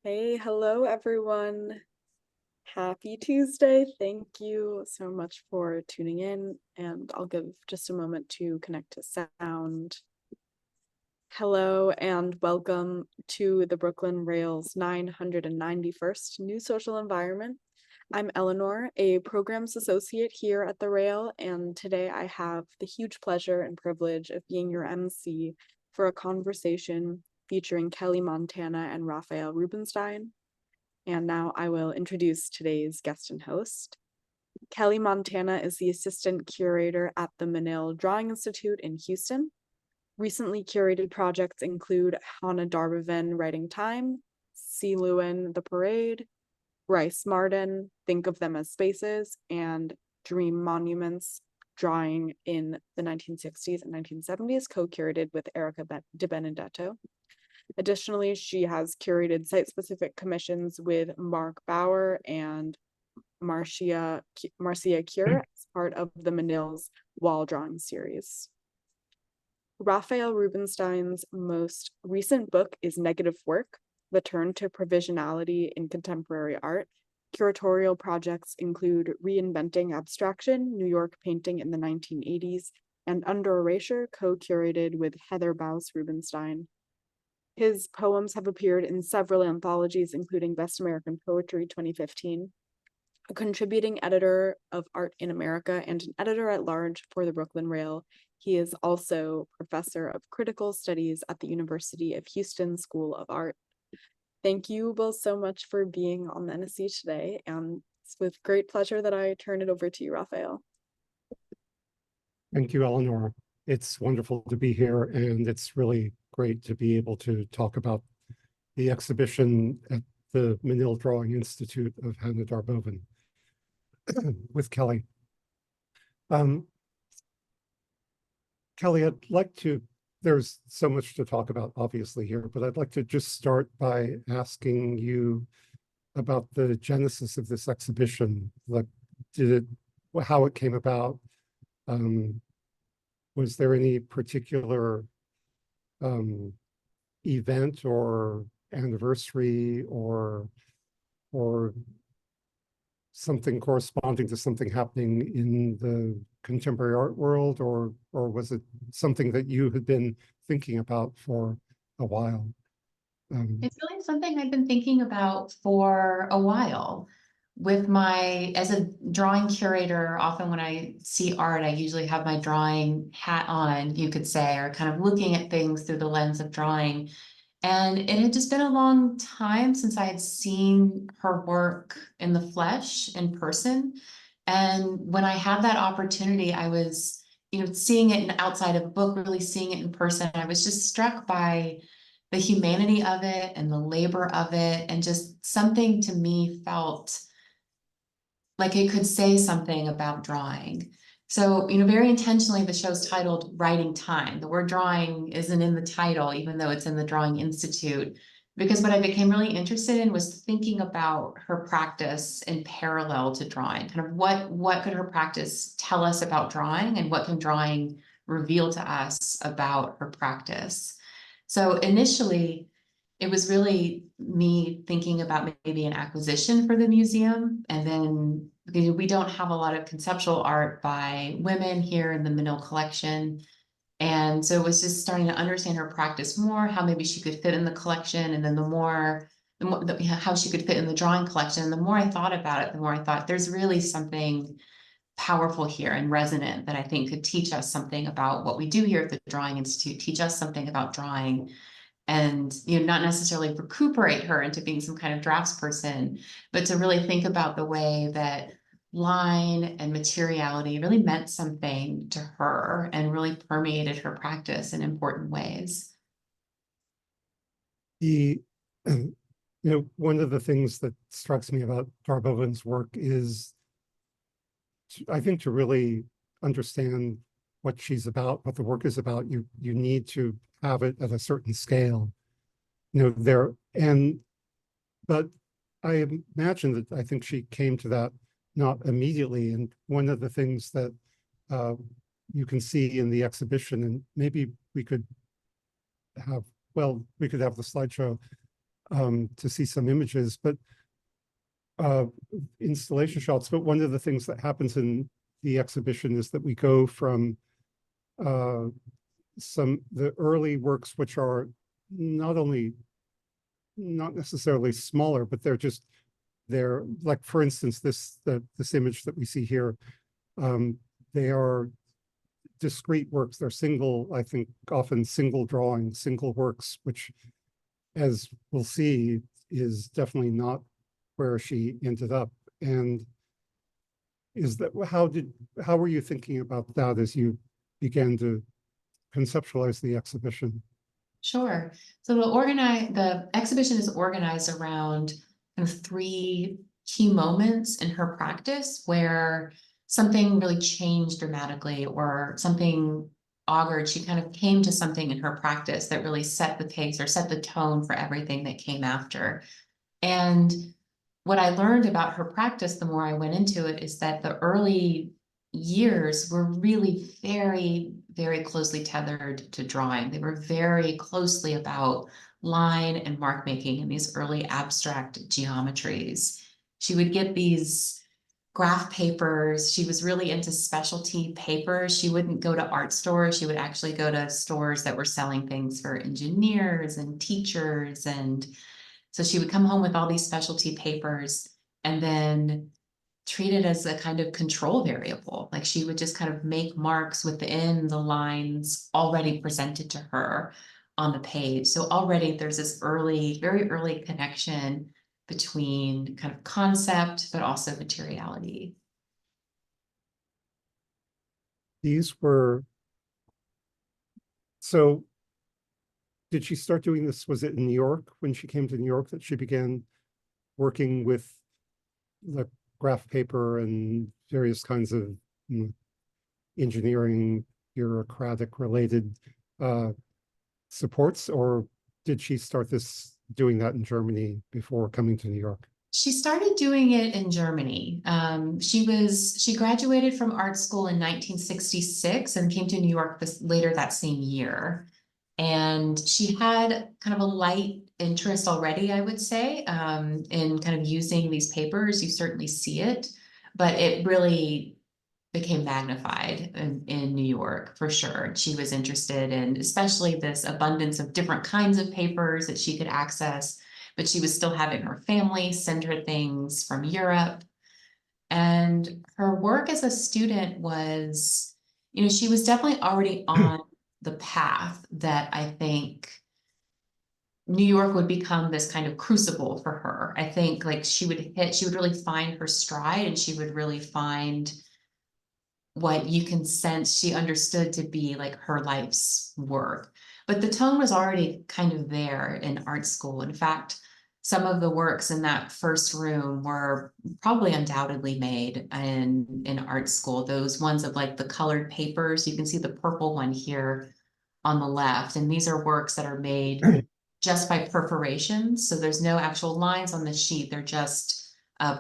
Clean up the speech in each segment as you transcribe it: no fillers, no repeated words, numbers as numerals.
Hey, hello everyone. Happy Tuesday. Thank you so much for tuning in, and I'll give just a moment to connect to sound. Hello and welcome to the Brooklyn Rail's 991st New Social Environment. I'm Eleanor, a programs associate here at the Rail, and today I have the huge pleasure and privilege of being your MC for a conversation featuring Kelly Montana and Raphael Rubinstein. And now I will introduce today's guest and host. Kelly Montana is the assistant curator at the Menil Drawing Institute in Houston. Recently curated projects include Hanne Darboven Writing Time, See Lewen The Parade, Brice Marden, Think of Them as Spaces, and Dream Monuments, drawing in the 1960s and 1970s, co-curated with Erica DiBenedetto. Additionally, she has curated site-specific commissions with Marc Bauer and Marcia Kure as part of the Menil's wall drawing series. Raphael Rubinstein's most recent book is Negative Work: The Turn to Provisionality in Contemporary Art. Curatorial projects include Reinventing Abstraction, New York Painting in the 1980s, and Under Erasure, co-curated with Heather Bause Rubinstein. His poems have appeared in several anthologies, including Best American Poetry 2015, a contributing editor of Art in America, and an editor-at-large for the Brooklyn Rail. He is also professor of critical studies at the University of Houston School of Art. Thank you both so much for being on the NSE today, and it's with great pleasure that I turn it over to you, Raphael. Thank you, Eleanor. It's wonderful to be here, and it's really great to be able to talk about the exhibition at the Menil Drawing Institute of Hanne Darboven with Kelly. Kelly, I'd like to, there's so much to talk about obviously here, but I'd like to just start by asking you about the genesis of this exhibition. Like, how it came about? Was there any particular event or anniversary or something corresponding to something happening in the contemporary art world, or was it something that you had been thinking about for a while? It's really something I've been thinking about for a while. As a drawing curator, often when I see art, I usually have my drawing hat on, you could say, or kind of looking at things through the lens of drawing. And it had just been a long time since I had seen her work in the flesh, in person. And when I had that opportunity, I was, seeing it outside of a book, really seeing it in person. I was just struck by the humanity of it and the labor of it, and just something to me felt like it could say something about drawing. So, very intentionally, the show's titled Writing Time. The word drawing isn't in the title, even though it's in the Drawing Institute, because what I became really interested in was thinking about her practice in parallel to drawing. Kind of what could her practice tell us about drawing, and what can drawing reveal to us about her practice? So initially, it was really me thinking about maybe an acquisition for the museum. And then we don't have a lot of conceptual art by women here in the Menil collection. And so it was just starting to understand her practice more, how maybe she could fit in the collection. And then how she could fit in the drawing collection. And the more I thought about it, the more I thought there's really something powerful here and resonant that I think could teach us something about what we do here at the Drawing Institute, teach us something about drawing, and not necessarily recuperate her into being some kind of drafts person, but to really think about the way that line and materiality really meant something to her and really permeated her practice in important ways. One of the things that strikes me about Darboven's work is, I think, to really understand what she's about, what the work is about, you need to have it at a certain scale, but I imagine that I think she came to that not immediately. And one of the things that you can see in the exhibition, and maybe we could have the slideshow, to see some images, but installation shots. But one of the things that happens in the exhibition is that we go from the early works, which are not necessarily smaller, but they're like, for instance, this image that we see here. They are discrete works. They're single, I think, often single drawings, single works, which, as we'll see, is definitely not where she ended up. And how were you thinking about that as you began to conceptualize the exhibition? Sure. So the exhibition is organized around kind of three key moments in her practice where something really changed dramatically, or something augured. She kind of came to something in her practice that really set the pace or set the tone for everything that came after. And what I learned about her practice, the more I went into it, is that the early years were really very, very closely tethered to drawing. They were very closely about line and mark making and these early abstract geometries. She would get these graph papers. She was really into specialty papers. She wouldn't go to art stores. She would actually go to stores that were selling things for engineers and teachers. And so she would come home with all these specialty papers and then treat it as a kind of control variable. Like, she would just kind of make marks within the lines already presented to her on the page. So already there's this very early connection between kind of concept, but also materiality. So did she start doing this? Was it in New York, when she came to New York, that she began working with the graph paper and various kinds of engineering, bureaucratic related supports? Or did she start doing that in Germany before coming to New York? She started doing it in Germany. She graduated from art school in 1966 and came to New York later that same year. And she had kind of a light interest already, I would say, in kind of using these papers. You certainly see it, but it really became magnified in New York for sure. She was interested in especially this abundance of different kinds of papers that she could access, but she was still having her family send her things from Europe. And her work as a student was, she was definitely already on the path that I think New York would become this kind of crucible for her. I think like she would really find her stride, and she would really find what you can sense she understood to be like her life's work. But the tone was already kind of there in art school. In fact, some of the works in that first room were probably undoubtedly made in art school. Those ones of like the colored papers. You can see the purple one here on the left. And these are works that are made just by perforations. So there's no actual lines on the sheet. They're just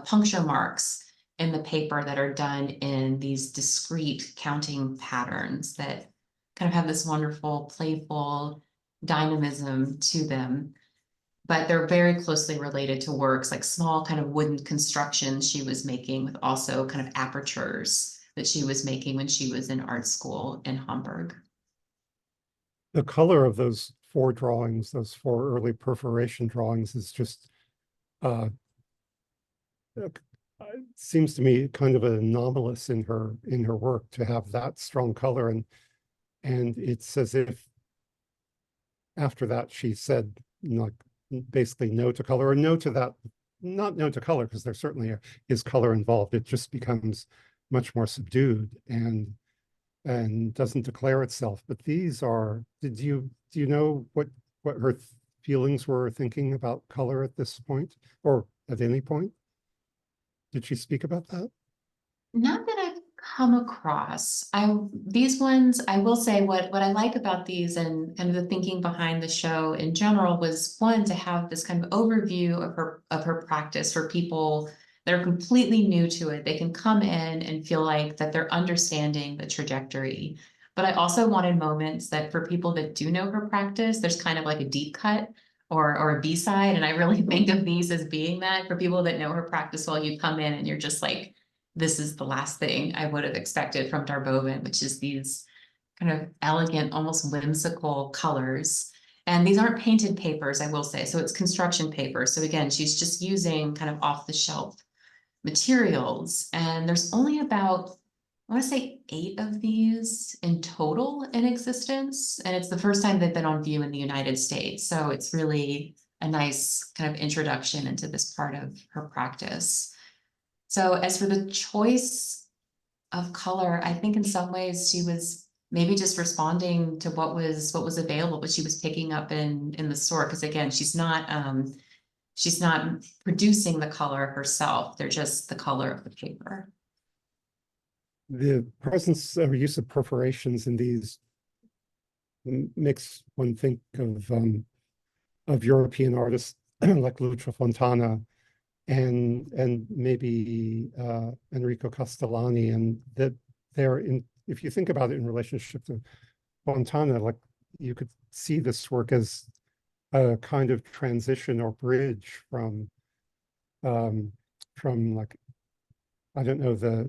puncture marks in the paper that are done in these discrete counting patterns that kind of have this wonderful, playful dynamism to them. But they're very closely related to works like small kind of wooden constructions she was making, with also kind of apertures that she was making when she was in art school in Hamburg. The color of those four drawings, those four early perforation drawings, is just seems to me kind of anomalous in her work to have that strong color, and it's as if after that she said, basically no to color, or no to that, not no to color, because there certainly is color involved. It just becomes much more subdued and doesn't declare itself. But these are, do you know what her feelings were thinking about color at this point, or at any point? Did she speak about that? Not that I've come across. These ones, I will say what I like about these and kind of the thinking behind the show in general was, one, to have this kind of overview of her practice for people that are completely new to it. They can come in and feel like that they're understanding the trajectory. But I also wanted moments that for people that do know her practice, there's kind of like a deep cut or a B-side. And I really think of these as being that. For people that know her practice well, you come in and you're just like, this is the last thing I would have expected from Darboven, which is these kind of elegant, almost whimsical colors. And these aren't painted papers, I will say. So it's construction paper. So again, she's just using kind of off the shelf materials. And there's only about, I want to say 8 of these in total in existence. And it's the first time they've been on view in the United States. So it's really a nice kind of introduction into this part of her practice. So as for the choice of color, I think in some ways she was maybe just responding to what was available, what she was picking up in the store. Because again, she's not producing the color herself. They're just the color of the paper. The presence or use of perforations in these makes one think of European artists like Lucio Fontana and maybe Enrico Castellani, and that they're in. If you think about it in relationship to Fontana, like you could see this work as a kind of transition or bridge from like, I don't know,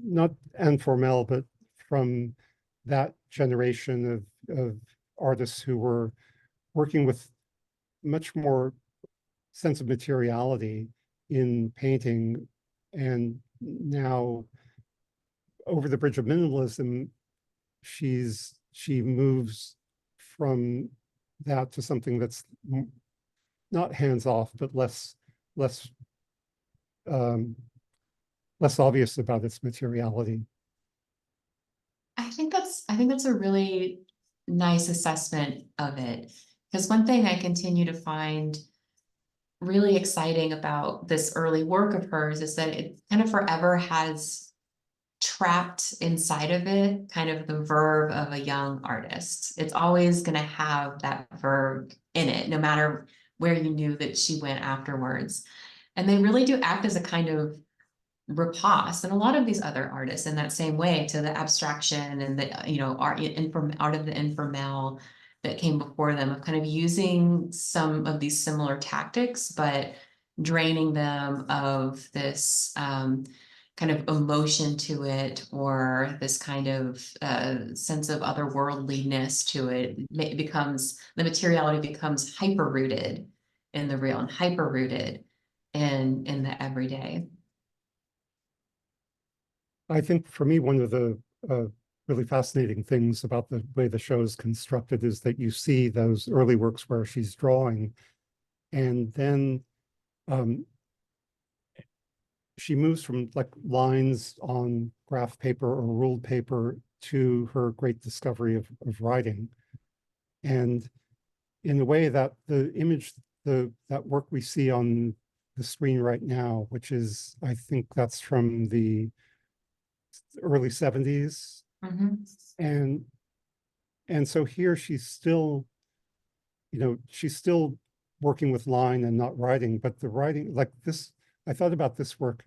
not informel, but from that generation of artists who were working with much more sense of materiality in painting, and now over the bridge of minimalism, she moves from that to something that's not hands off, but less obvious about its materiality. I think that's a really nice assessment of it. Because one thing I continue to find really exciting about this early work of hers is that it kind of forever has trapped inside of it kind of the verve of a young artist. It's always going to have that verve in it, no matter where you knew that she went afterwards. And they really do act as a kind of riposte, and a lot of these other artists in that same way, to the abstraction and the, you know, art of the informal that came before them, of kind of using some of these similar tactics, but draining them of this kind of emotion to it, or this kind of sense of otherworldliness to it. It becomes, the materiality becomes hyper rooted in the real and hyper rooted in the everyday. I think for me, one of the really fascinating things about the way the show is constructed is that you see those early works where she's drawing, and then she moves from like lines on graph paper or ruled paper to her great discovery of writing. And in a way that the image, that work we see on the screen right now, which is, I think that's from the early 70s. Mm-hmm. And so here she's still, you know, she's still working with line and not writing, but the writing, like this, I thought about this work,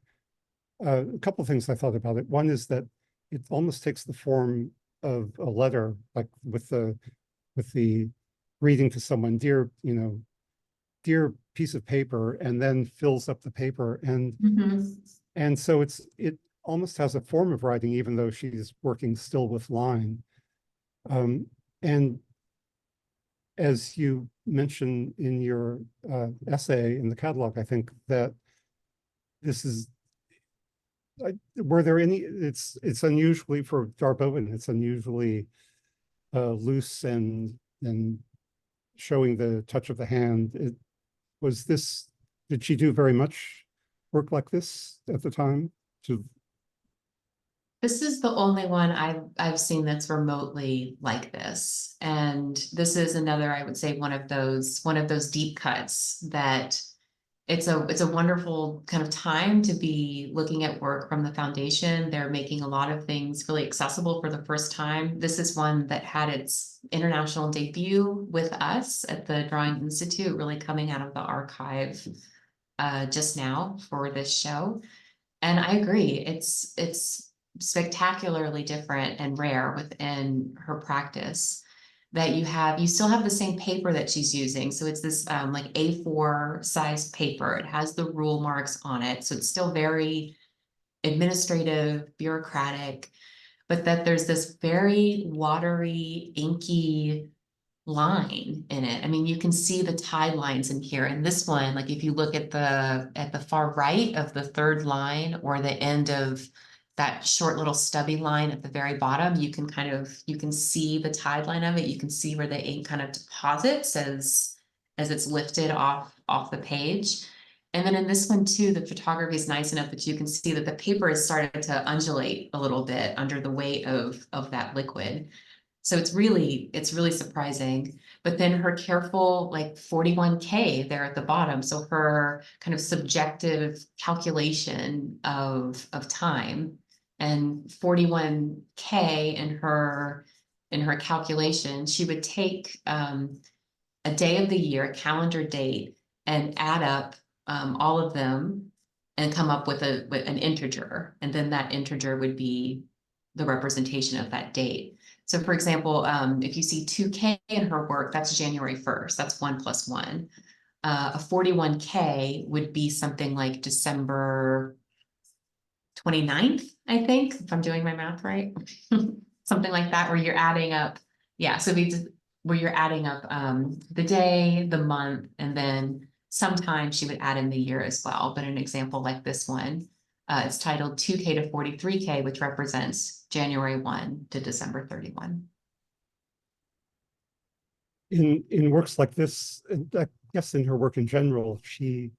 a couple of things I thought about it. One is that it almost takes the form of a letter, like with the reading to someone, dear, you know, dear piece of paper, and then fills up the paper. And so it almost has a form of writing, even though she's working still with line. And as you mentioned in your essay in the catalog, I think that this is, were there any, it's unusually for Darboven, it's unusually loose and showing the touch of the hand. Did she do very much work like this at the time? This is the only one I've seen that's remotely like this. And this is another, I would say, one of those deep cuts that it's a wonderful kind of time to be looking at work from the foundation. They're making a lot of things really accessible for the first time. This is one that had its international debut with us at the Drawing Institute, really coming out of the archive just now for this show. And I agree, it's spectacularly different and rare within her practice. that you still have the same paper that she's using. So it's this like A4 size paper. It has the rule marks on it. So it's still very administrative, bureaucratic, but that there's this very watery, inky line in it. I mean, you can see the tide lines in here. And this one, like if you look at the far right of the third line or the end of that short little stubby line at the very bottom, you can see the tide line of it. You can see where the ink kind of deposits as it's lifted off the page. And then in this one too, the photography is nice enough that you can see that the paper has started to undulate a little bit under the weight of that liquid. So it's really surprising. But then her careful like 41K there at the bottom. So her kind of subjective calculation of time, and 41K in her calculation, she would take a day of the year, a calendar date, and add up all of them and come up with an integer. And then that integer would be the representation of that date. So for example, if you see 2K in her work, that's January 1st, that's 1 + 1. A 41K would be something like December 29th, I think, if I'm doing my math right. Something like that, where you're adding up. Yeah, so where you're adding up the day, the month, and then sometimes she would add in the year as well. But an example like this one, it's titled 2K to 43K, which represents January 1 to December 31. In works like this, and I guess in her work in general, she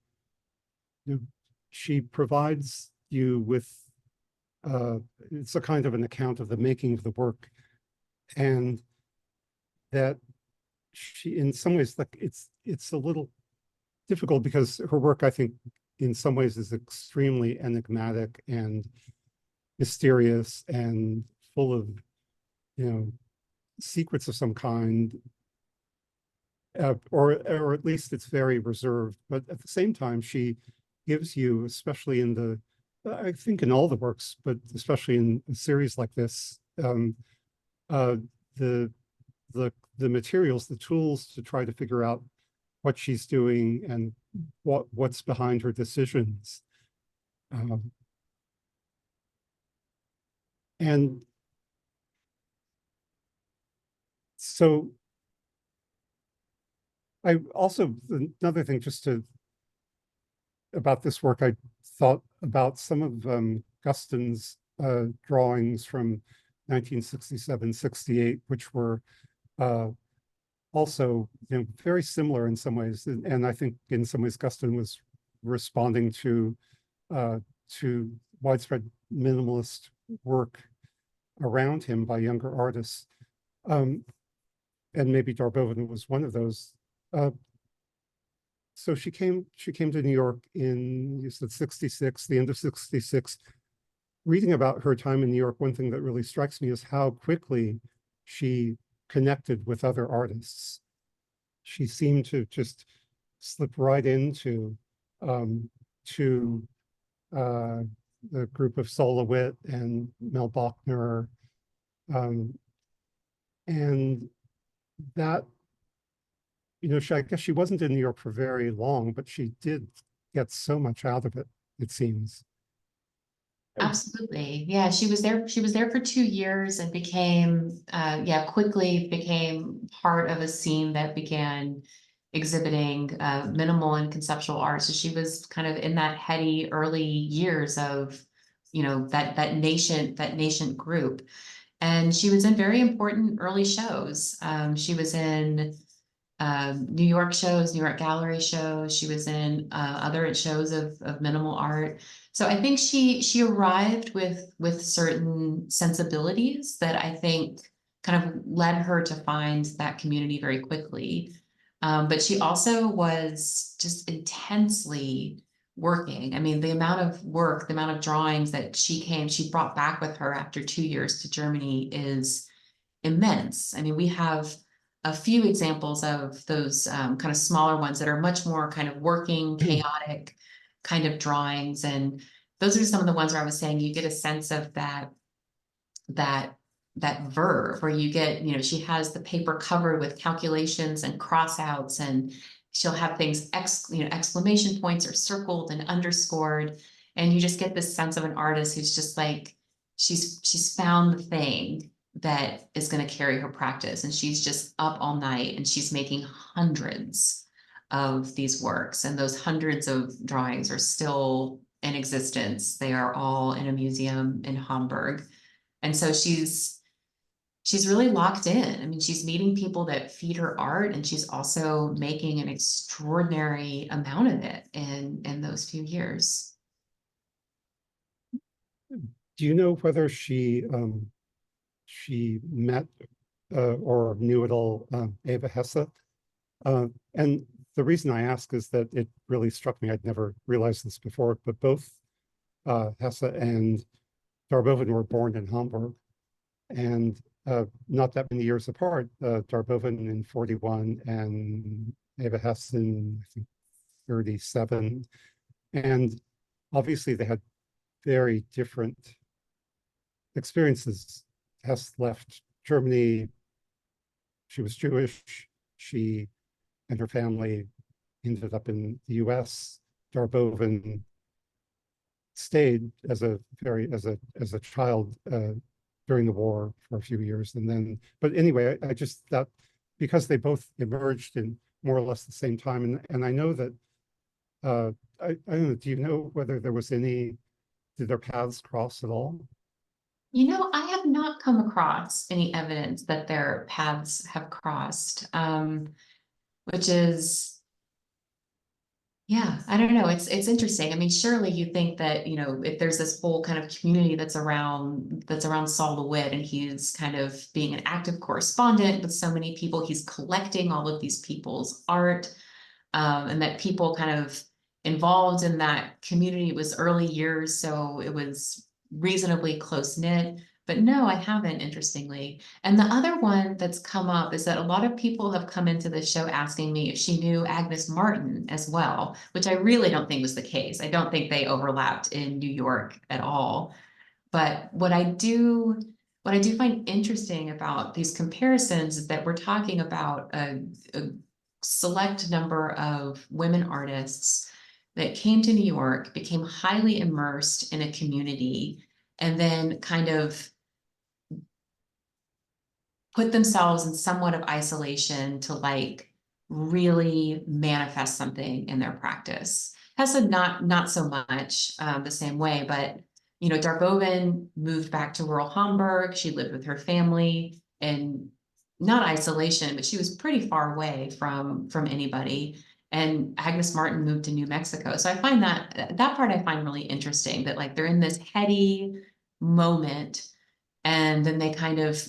provides you with it's a kind of an account of the making of the work, and that she, in some ways, like it's a little difficult because her work, I think, in some ways is extremely enigmatic and mysterious and full of, secrets of some kind, or at least it's very reserved. But at the same time, she gives you, especially in the, I think in all the works, but especially in a series like this, the materials, the tools to try to figure out what she's doing and what's behind her decisions. And so I also, another thing about this work, I thought about some of Guston's drawings from 1967-68, which were also, very similar in some ways. And I think in some ways Guston was responding to widespread minimalist work around him by younger artists. And maybe Darboven was one of those. So she came to New York in, you said 66, the end of 66. Reading about her time in New York, one thing that really strikes me is how quickly she connected with other artists. She seemed to just slip right into the group of Sol LeWitt and Mel Bachner, and that, I guess she wasn't in New York for very long, but she did get so much out of it, it seems. Absolutely. Yeah, she was there for 2 years and quickly became part of a scene that began exhibiting minimal and conceptual art. So she was kind of in that heady early years of, that nascent group. And she was in very important early shows. She was in New York shows, New York gallery shows. She was in other shows of minimal art. So I think she arrived with certain sensibilities that I think kind of led her to find that community very quickly. But she also was just intensely working. I mean, the amount of work, the amount of drawings that she brought back with her after 2 years to Germany is immense. I mean, we have a few examples of those kind of smaller ones that are much more kind of working, chaotic kind of drawings. And those are some of the ones where I was saying you get a sense of that verve where you get, you know, she has the paper covered with calculations and crossouts, and she'll have things, exclamation points are circled and underscored. And you just get this sense of an artist who's just like, she's found the thing that is going to carry her practice. And she's just up all night and she's making hundreds of these works. And those hundreds of drawings are still in existence. They are all in a museum in Hamburg. And so she's really locked in. I mean, she's meeting people that feed her art, and she's also making an extraordinary amount of it in those few years. Do you know whether she met or knew at all Eva Hesse? And the reason I ask is that it really struck me. I'd never realized this before, but both Hesse and Darboven were born in Hamburg, and not that many years apart. Darboven in 41 and Eva Hesse in, I think, 37. And obviously they had very different experiences. Hesse left Germany. She was Jewish. She and her family ended up in the US. Darboven stayed as a child during the war for a few years. And then, but anyway, I just thought, because they both emerged in more or less the same time. And I know that, I don't know, do you know whether there was did their paths cross at all? You know, I have not come across any evidence that their paths have crossed, which is, yeah, I don't know. It's interesting. I mean, surely you think that, you know, if there's this whole kind of community that's around Sol LeWitt, and he's kind of being an active correspondent with so many people, he's collecting all of these people's art, and that people kind of involved in that community. It was early years, so it was reasonably close knit. But no, I haven't, interestingly. And the other one that's come up is that a lot of people have come into the show asking me if she knew Agnes Martin as well, which I really don't think was the case. I don't think they overlapped in New York at all. But what I do find interesting about these comparisons is that we're talking about a select number of women artists that came to New York, became highly immersed in a community, and then kind of put themselves in somewhat of isolation to like really manifest something in their practice. Hesse not so much the same way, but you know, Darboven moved back to rural Hamburg. She lived with her family in not isolation, but she was pretty far away from anybody. And Agnes Martin moved to New Mexico. So I find that part I find really interesting, that like they're in this heady moment, and then they kind of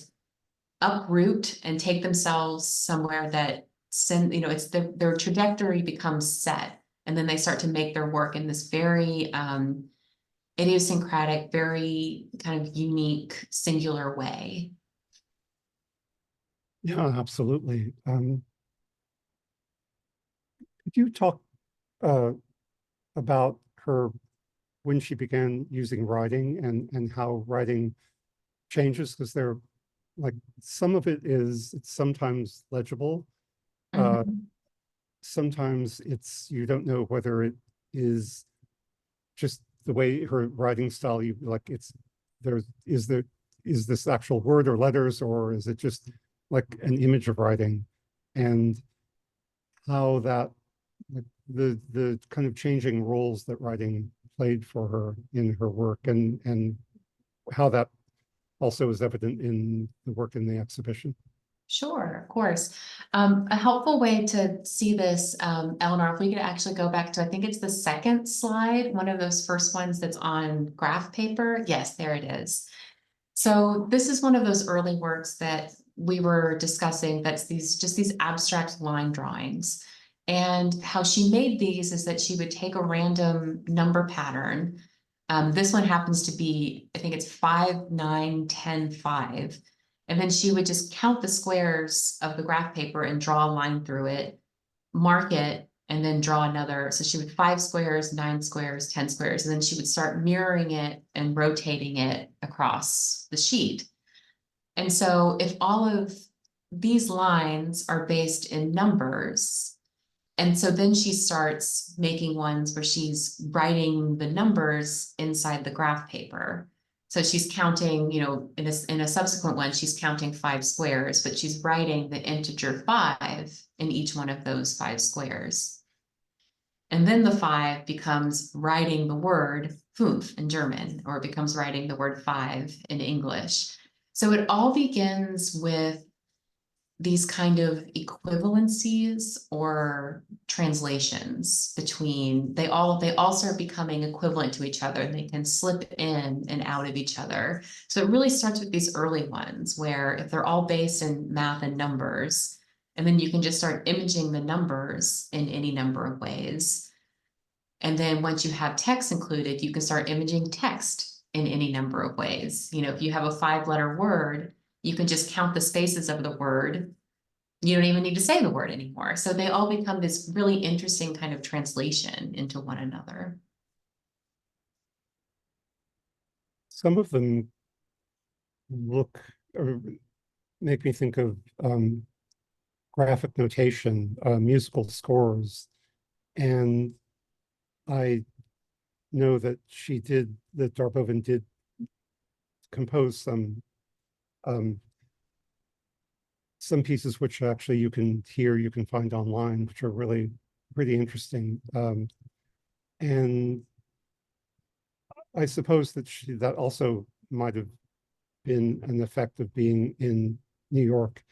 uproot and take themselves somewhere that you know, it's their trajectory becomes set, and then they start to make their work in this very idiosyncratic, very kind of unique, singular way. Yeah, absolutely. Could you talk about her when she began using writing, and how writing changes? Because they're like, some of it's sometimes legible. Sometimes you don't know whether it is just the way her writing style, is this actual word or letters, or is it just like an image of writing? And how that, like, the kind of changing roles that writing played for her in her work, and how that also is evident in the work in the exhibition. Sure, of course. A helpful way to see this, Eleanor, if we could actually go back to, I think it's the second slide, one of those first ones that's on graph paper. Yes, there it is. So this is one of those early works that we were discussing, that's just these abstract line drawings. And how she made these is that she would take a random number pattern. This one happens to be, I think it's 5, 9, 10, 5. And then she would just count the squares of the graph paper and draw a line through it, mark it, and then draw another. So she would 5 squares, 9 squares, 10 squares, and then she would start mirroring it and rotating it across the sheet. And so if all of these lines are based in numbers, and so then she starts making ones where she's writing the numbers inside the graph paper. So she's counting, you know, in a subsequent one, she's counting 5 squares, but she's writing the integer 5 in each one of those 5 squares. And then the 5 becomes writing the word fünf in German, or it becomes writing the word 5 in English. So it all begins with these kind of equivalencies or translations between, they all start becoming equivalent to each other, and they can slip in and out of each other. So it really starts with these early ones where if they're all based in math and numbers, and then you can just start imaging the numbers in any number of ways. And then once you have text included, you can start imaging text in any number of ways. You know, if you have a 5-letter word, you can just count the spaces of the word. You don't even need to say the word anymore. So they all become this really interesting kind of translation into one another. Some of them look or make me think of graphic notation, musical scores. And I know that Darboven did compose some pieces which actually you can find online, which are really pretty interesting. And I suppose that that also might have been an effect of being in New York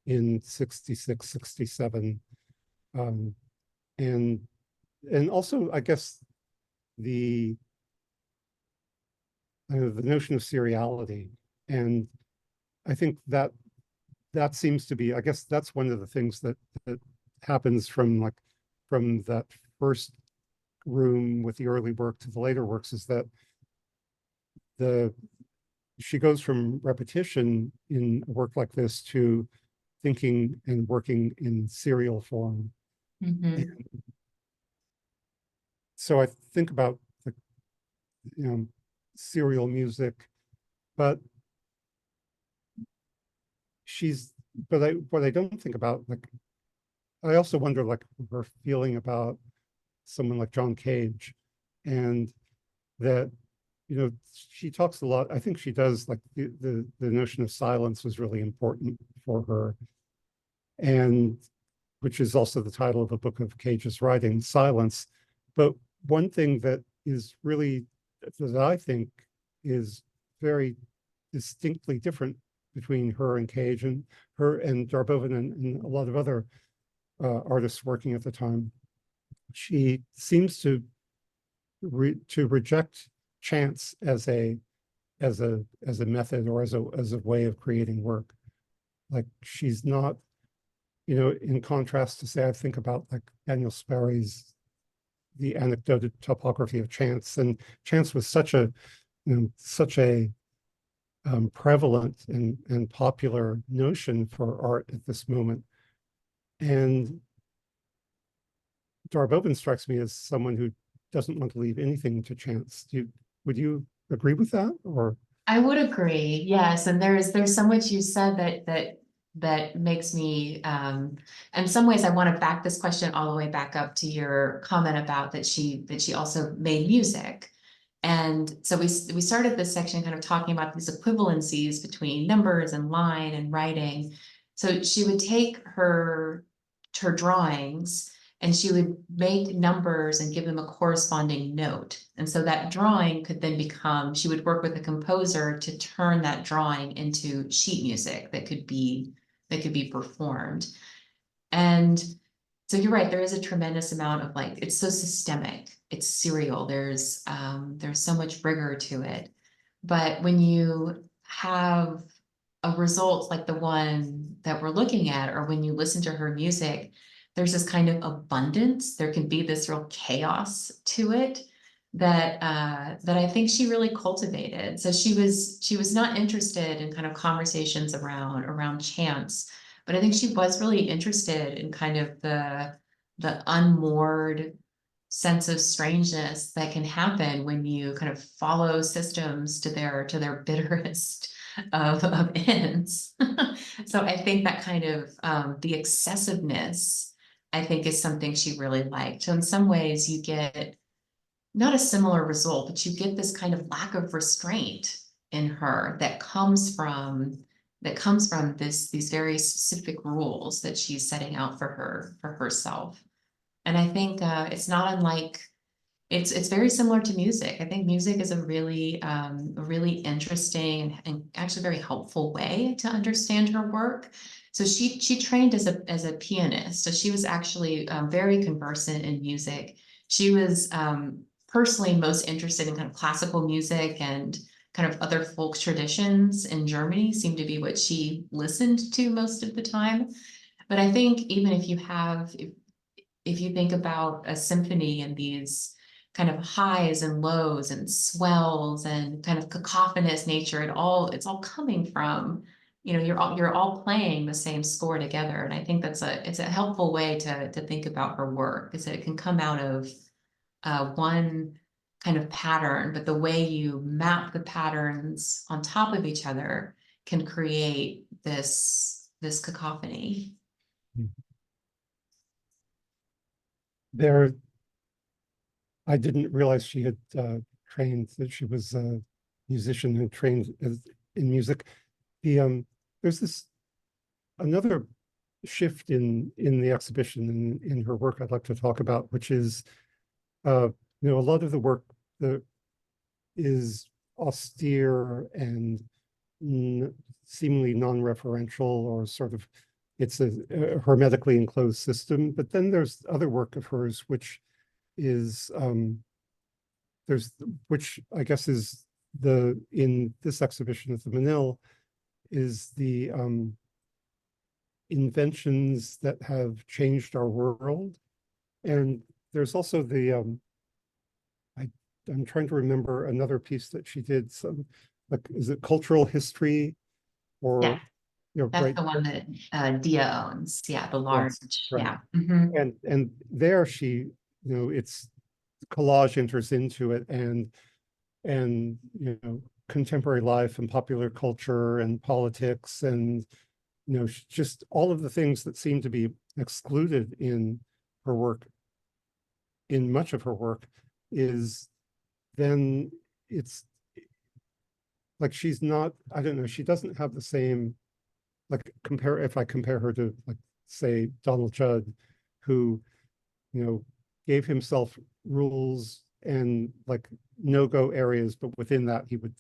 in 66, 67. And also, I guess, the notion of seriality. And I think that seems to be, I guess that's one of the things that happens from that first room with the early work to the later works, is that she goes from repetition in a work like this to thinking and working in serial form. Mm-hmm. So I think about serial music, but what I don't think about, I also wonder her feeling about someone like John Cage, and that, she talks a lot. I think she does, the notion of silence was really important for her, and which is also the title of a book of Cage's writing, Silence. But one thing that is really, that I think is very distinctly different between her and Cage, and her and Darboven, and a lot of other artists working at the time, she seems to reject chance as a method, or as a way of creating work. Like, she's not, in contrast to, say, I think about Daniel Sperry's The Anecdoted Topography of Chance, and chance was such a prevalent and popular notion for art at this moment. And Darboven strikes me as someone who doesn't want to leave anything to chance. Would you agree with that? Or I would agree, yes. And there's so much you said that makes me, in some ways, I want to back this question all the way back up to your comment about that she also made music. And so we started this section kind of talking about these equivalencies between numbers and line and writing. So she would take her drawings, and she would make numbers and give them a corresponding note. And so that drawing could then become, she would work with a composer to turn that drawing into sheet music that could be performed. And so you're right, there is a tremendous amount of, it's so systemic, it's serial, there's so much rigor to it. But when you have a result like the one that we're looking at, or when you listen to her music, there's this kind of abundance. There can be this real chaos to it that I think she really cultivated. So she was not interested in kind of conversations around chance, but I think she was really interested in kind of the unmoored sense of strangeness that can happen when you kind of follow systems to their bitterest of ends. So I think that kind of the excessiveness, I think, is something she really liked. So in some ways you get not a similar result, but you get this kind of lack of restraint in her that comes from these very specific rules that she's setting out for herself. And I think it's not unlike, it's very similar to music. I think music is a really interesting and actually very helpful way to understand her work. So she trained as a pianist, so she was actually very conversant in music. She was personally most interested in kind of classical music, and kind of other folk traditions in Germany seemed to be what she listened to most of the time. But I think even if you think about a symphony and these kind of highs and lows and swells and kind of cacophonous nature, it's all coming from, you're all playing the same score together. And I think it's a helpful way to think about her work, is that it can come out of one kind of pattern, but the way you map the patterns on top of each other can create this cacophony. I didn't realize she had trained, that she was a musician who trained in music. There's another shift in the exhibition in her work I'd like to talk about, which is a lot of the work that is austere and seemingly non-referential, or sort of, it's a hermetically enclosed system. But then there's other work of hers which is which I guess is in this exhibition at the Menil, is the inventions that have changed our world. And there's also I'm trying to remember another piece that she did, some, like, is it cultural history, or Yeah. That's right? the one that Dia owns. Yeah, the large. Yes, right. Yeah. Mm-hmm. And there she, it's collage enters into it, and contemporary life and popular culture and politics, and just all of the things that seem to be excluded in her work, in much of her work, is then it's like she's not, I don't know, she doesn't have the same, like, if I compare her to, like, say, Donald Judd, who gave himself rules and, like, no-go areas, but within that he would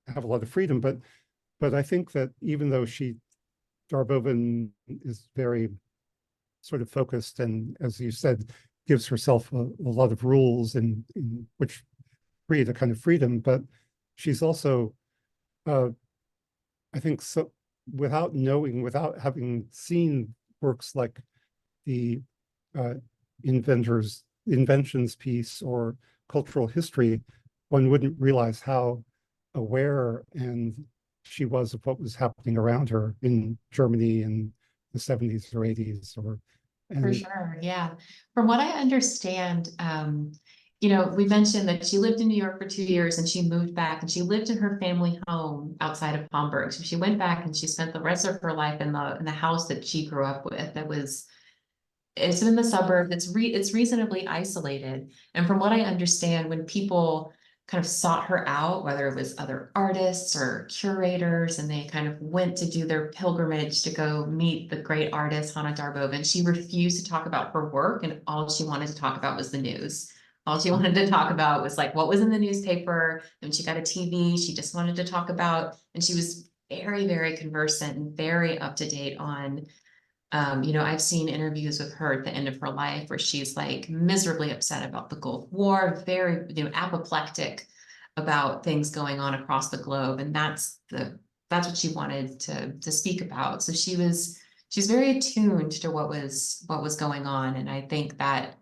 have a lot of freedom. But I think that even though Darboven is very sort of focused, and, as you said, gives herself a lot of rules, in which create a kind of freedom, but she's also, I think, so, without having seen works like the inventions piece or cultural history, one wouldn't realize how aware she was of what was happening around her in Germany in the 70s or 80s. For sure, yeah. From what I understand, we mentioned that she lived in New York for 2 years and she moved back, and she lived in her family home outside of Hamburg. So she went back and she spent the rest of her life in the house that she grew up with. It's in the suburb. It's reasonably isolated. And from what I understand, when people kind of sought her out, whether it was other artists or curators, and they kind of went to do their pilgrimage to go meet the great artist Hanne Darboven, she refused to talk about her work, and all she wanted to talk about was the news. All she wanted to talk about was, like, what was in the newspaper. And when she got a TV, she just wanted to talk about, and she was very, very conversant and very up to date on, I've seen interviews with her at the end of her life where she's, like, miserably upset about the Gulf War, very, apoplectic about things going on across the globe. And that's what she wanted to speak about. So she's very attuned to what was going on. And I think that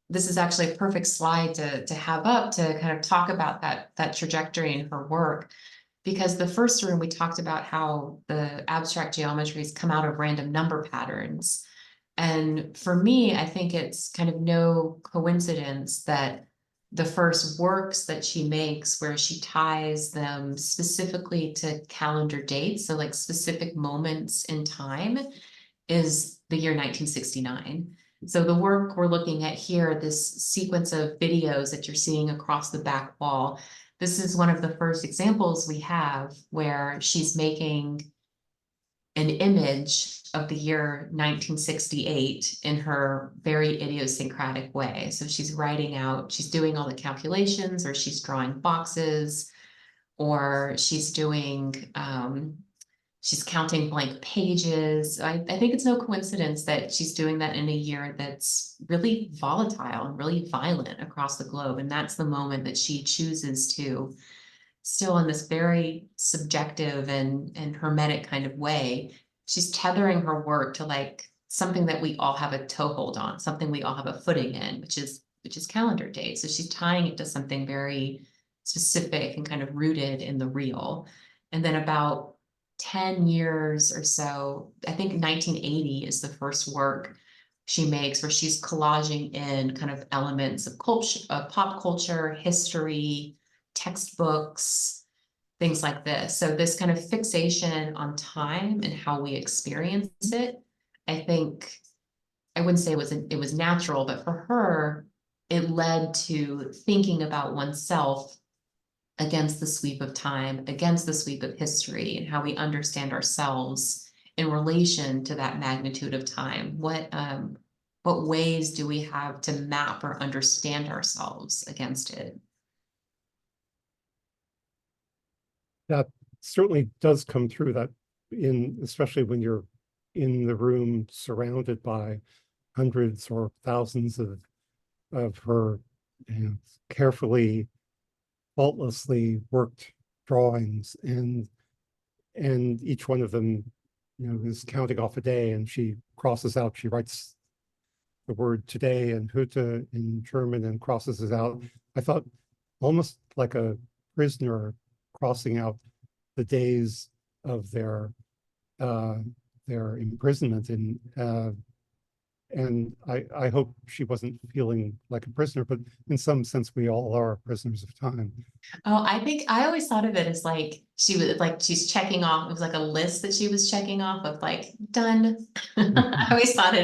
this is actually a perfect slide to have up to kind of talk about that trajectory in her work. Because the first room, we talked about how the abstract geometries come out of random number patterns. And for me, I think it's kind of no coincidence that the first works that she makes where she ties them specifically to calendar dates, so like specific moments in time, is the year 1969. So the work we're looking at here, this sequence of videos that you're seeing across the back wall, this is one of the first examples we have where she's making an image of the year 1968 in her very idiosyncratic way. So she's writing out, she's doing all the calculations, or she's drawing boxes, or she's doing, she's counting blank pages. I think it's no coincidence that she's doing that in a year that's really volatile and really violent across the globe. And that's the moment that she chooses to, still in this very subjective and hermetic kind of way, she's tethering her work to like something that we all have a toehold on, something we all have a footing in, which is calendar dates. So she's tying it to something very specific and kind of rooted in the real. And then about 10 years or so, I think 1980 is the first work she makes where she's collaging in kind of elements of culture, pop culture, history, textbooks, things like this. So this kind of fixation on time and how we experience it, I think, I wouldn't say it was natural, but for her, it led to thinking about oneself against the sweep of time, against the sweep of history, and how we understand ourselves in relation to that magnitude of time. What ways do we have to map or understand ourselves against it? That certainly does come through, that especially when you're in the room surrounded by hundreds or thousands of her, carefully, faultlessly worked drawings, and each one of them, is counting off a day, and she crosses out, she writes the word today and heute in German and crosses it out. I thought almost like a prisoner crossing out the days of their imprisonment, and I hope she wasn't feeling like a prisoner, but in some sense we all are prisoners of time. Oh, I think I always thought of it as like she was like she's checking off. It was like a list that she was checking off of like done. I always had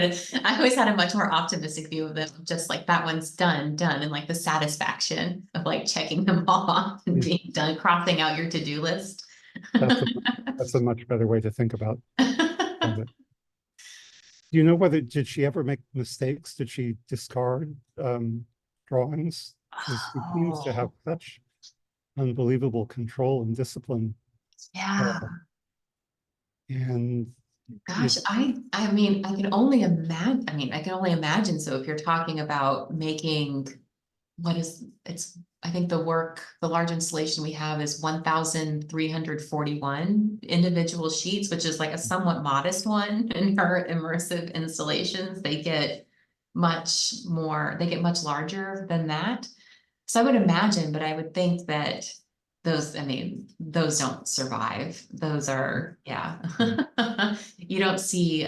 a much more optimistic view of it, just like that one's done, and like the satisfaction of like checking them all off and being done, crossing out your to-do list. That's a much better way to think about it. Do you know did she ever make mistakes? Did she discard drawings? Because she seems to have such unbelievable control and discipline. Yeah. And gosh, I mean, I can only imagine. So if you're talking about making, I think the large installation we have is 1,341 individual sheets, which is like a somewhat modest one in her immersive installations. They get much larger than that. So I would imagine, but I would think that those don't survive. Those are, yeah. You don't see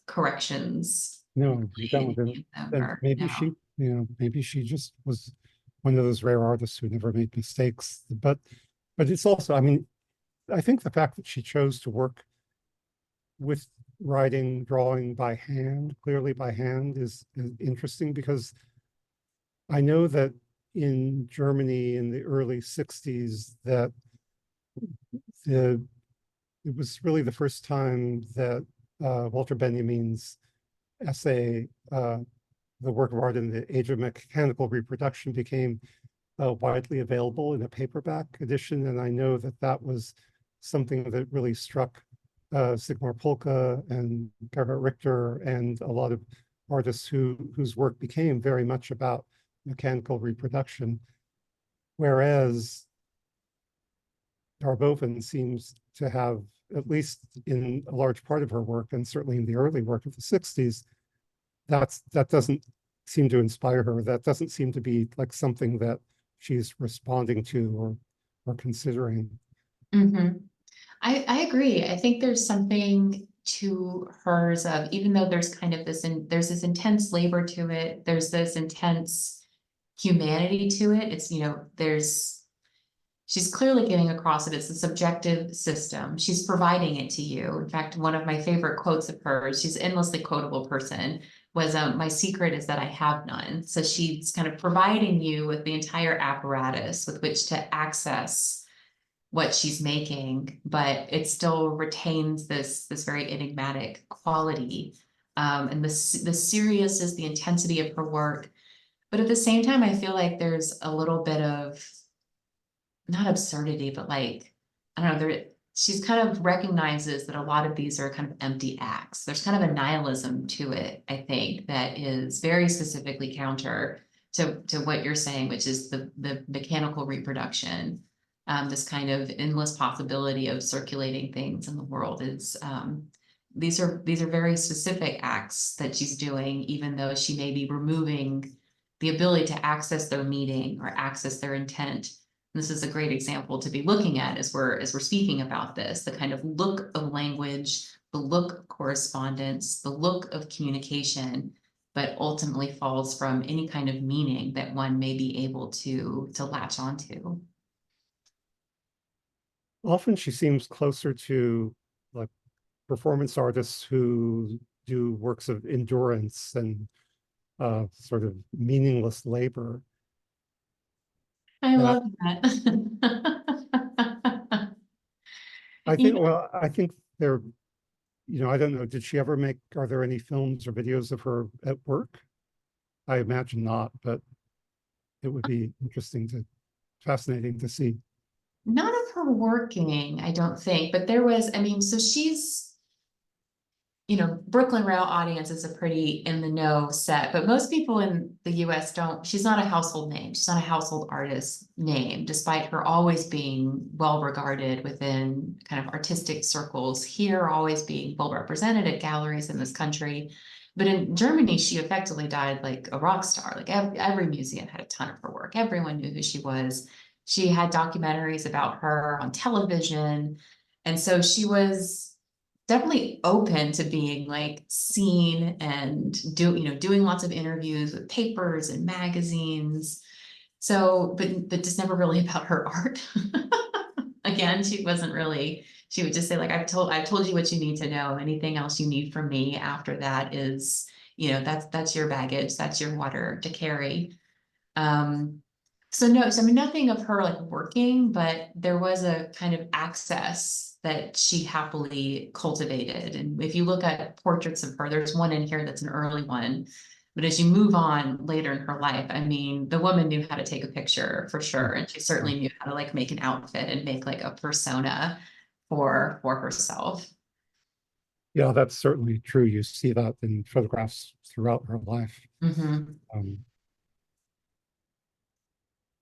corrections. no, you don't. And maybe she just was one of those rare artists who never made mistakes. But it's also, I think the fact that she chose to work with writing, drawing by hand, clearly by hand, is interesting, because I know that in Germany in the early 60s that it was really the first time that Walter Benjamin's essay, The Work of Art in the Age of Mechanical Reproduction, became widely available in a paperback edition. And I know that was something that really struck Sigmar Polke and Gerhard Richter and a lot of artists whose work became very much about mechanical reproduction. Whereas Darboven seems to have, at least in a large part of her work, and certainly in the early work of the 60s, that doesn't seem to inspire her. That doesn't seem to be like something that she's responding to or considering. Mm-hmm. I agree. I think there's something to hers of, even though there's kind of there's this intense labor to it, there's this intense humanity to it. It's, she's clearly getting across that it's a subjective system. She's providing it to you. In fact, one of my favorite quotes of hers, she's an endlessly quotable person, was my secret is that I have none. So she's kind of providing you with the entire apparatus with which to access what she's making, but it still retains this very enigmatic quality. And the seriousness, the intensity of her work. But at the same time, I feel like there's a little bit of, not absurdity, but like, I don't know, she's kind of recognizes that a lot of these are kind of empty acts. There's kind of a nihilism to it, I think, that is very specifically counter to what you're saying, which is the mechanical reproduction. This kind of endless possibility of circulating things in the world is, these are very specific acts that she's doing, even though she may be removing the ability to access their meaning or access their intent. This is a great example to be looking at as we're speaking about this, the kind of look of language, the look of correspondence, the look of communication, but ultimately falls from any kind of meaning that one may be able to latch onto. Often she seems closer to like performance artists who do works of endurance and sort of meaningless labor. I love that. I think, well, I think they're, I don't know, did she ever are there any films or videos of her at work? I imagine not, but it would be fascinating to see. None of her working, I don't think, but there was, so she's, Brooklyn Rail audience is a pretty in the know set, but most people in the US she's not a household name. She's not a household artist name, despite her always being well regarded within kind of artistic circles here, always being well represented at galleries in this country. But in Germany, she effectively died like a rock star. Like every museum had a ton of her work. Everyone knew who she was. She had documentaries about her on television. And so she was definitely open to being like seen and doing lots of interviews with papers and magazines. So, but just never really about her art. Again, she would just say like, I've told you what you need to know. Anything else you need from me after that is, that's your baggage, that's your water to carry. So no, nothing of her like working, but there was a kind of access that she happily cultivated. And if you look at portraits of her, there's one in here that's an early one. But as you move on later in her life, the woman knew how to take a picture for sure. And she certainly knew how to like make an outfit and make like a persona for herself. Yeah, that's certainly true. You see that in photographs throughout her life. Mm-hmm.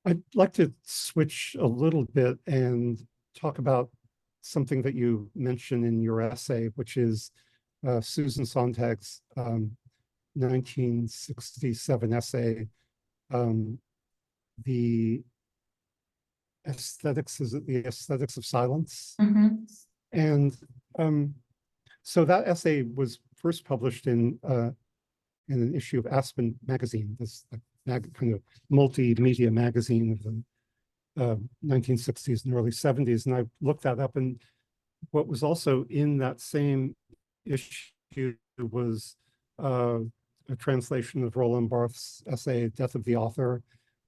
I'd like to switch a little bit and talk about something that you mentioned in your essay, which is Susan Sontag's 1967 essay, The Aesthetics of Silence. Mm-hmm. And so that essay was first published in an issue of Aspen magazine, this kind of multimedia magazine of the 1960s and early 70s. And I looked that up, and what was also in that same issue was a translation of Roland Barthes's essay, Death of the Author,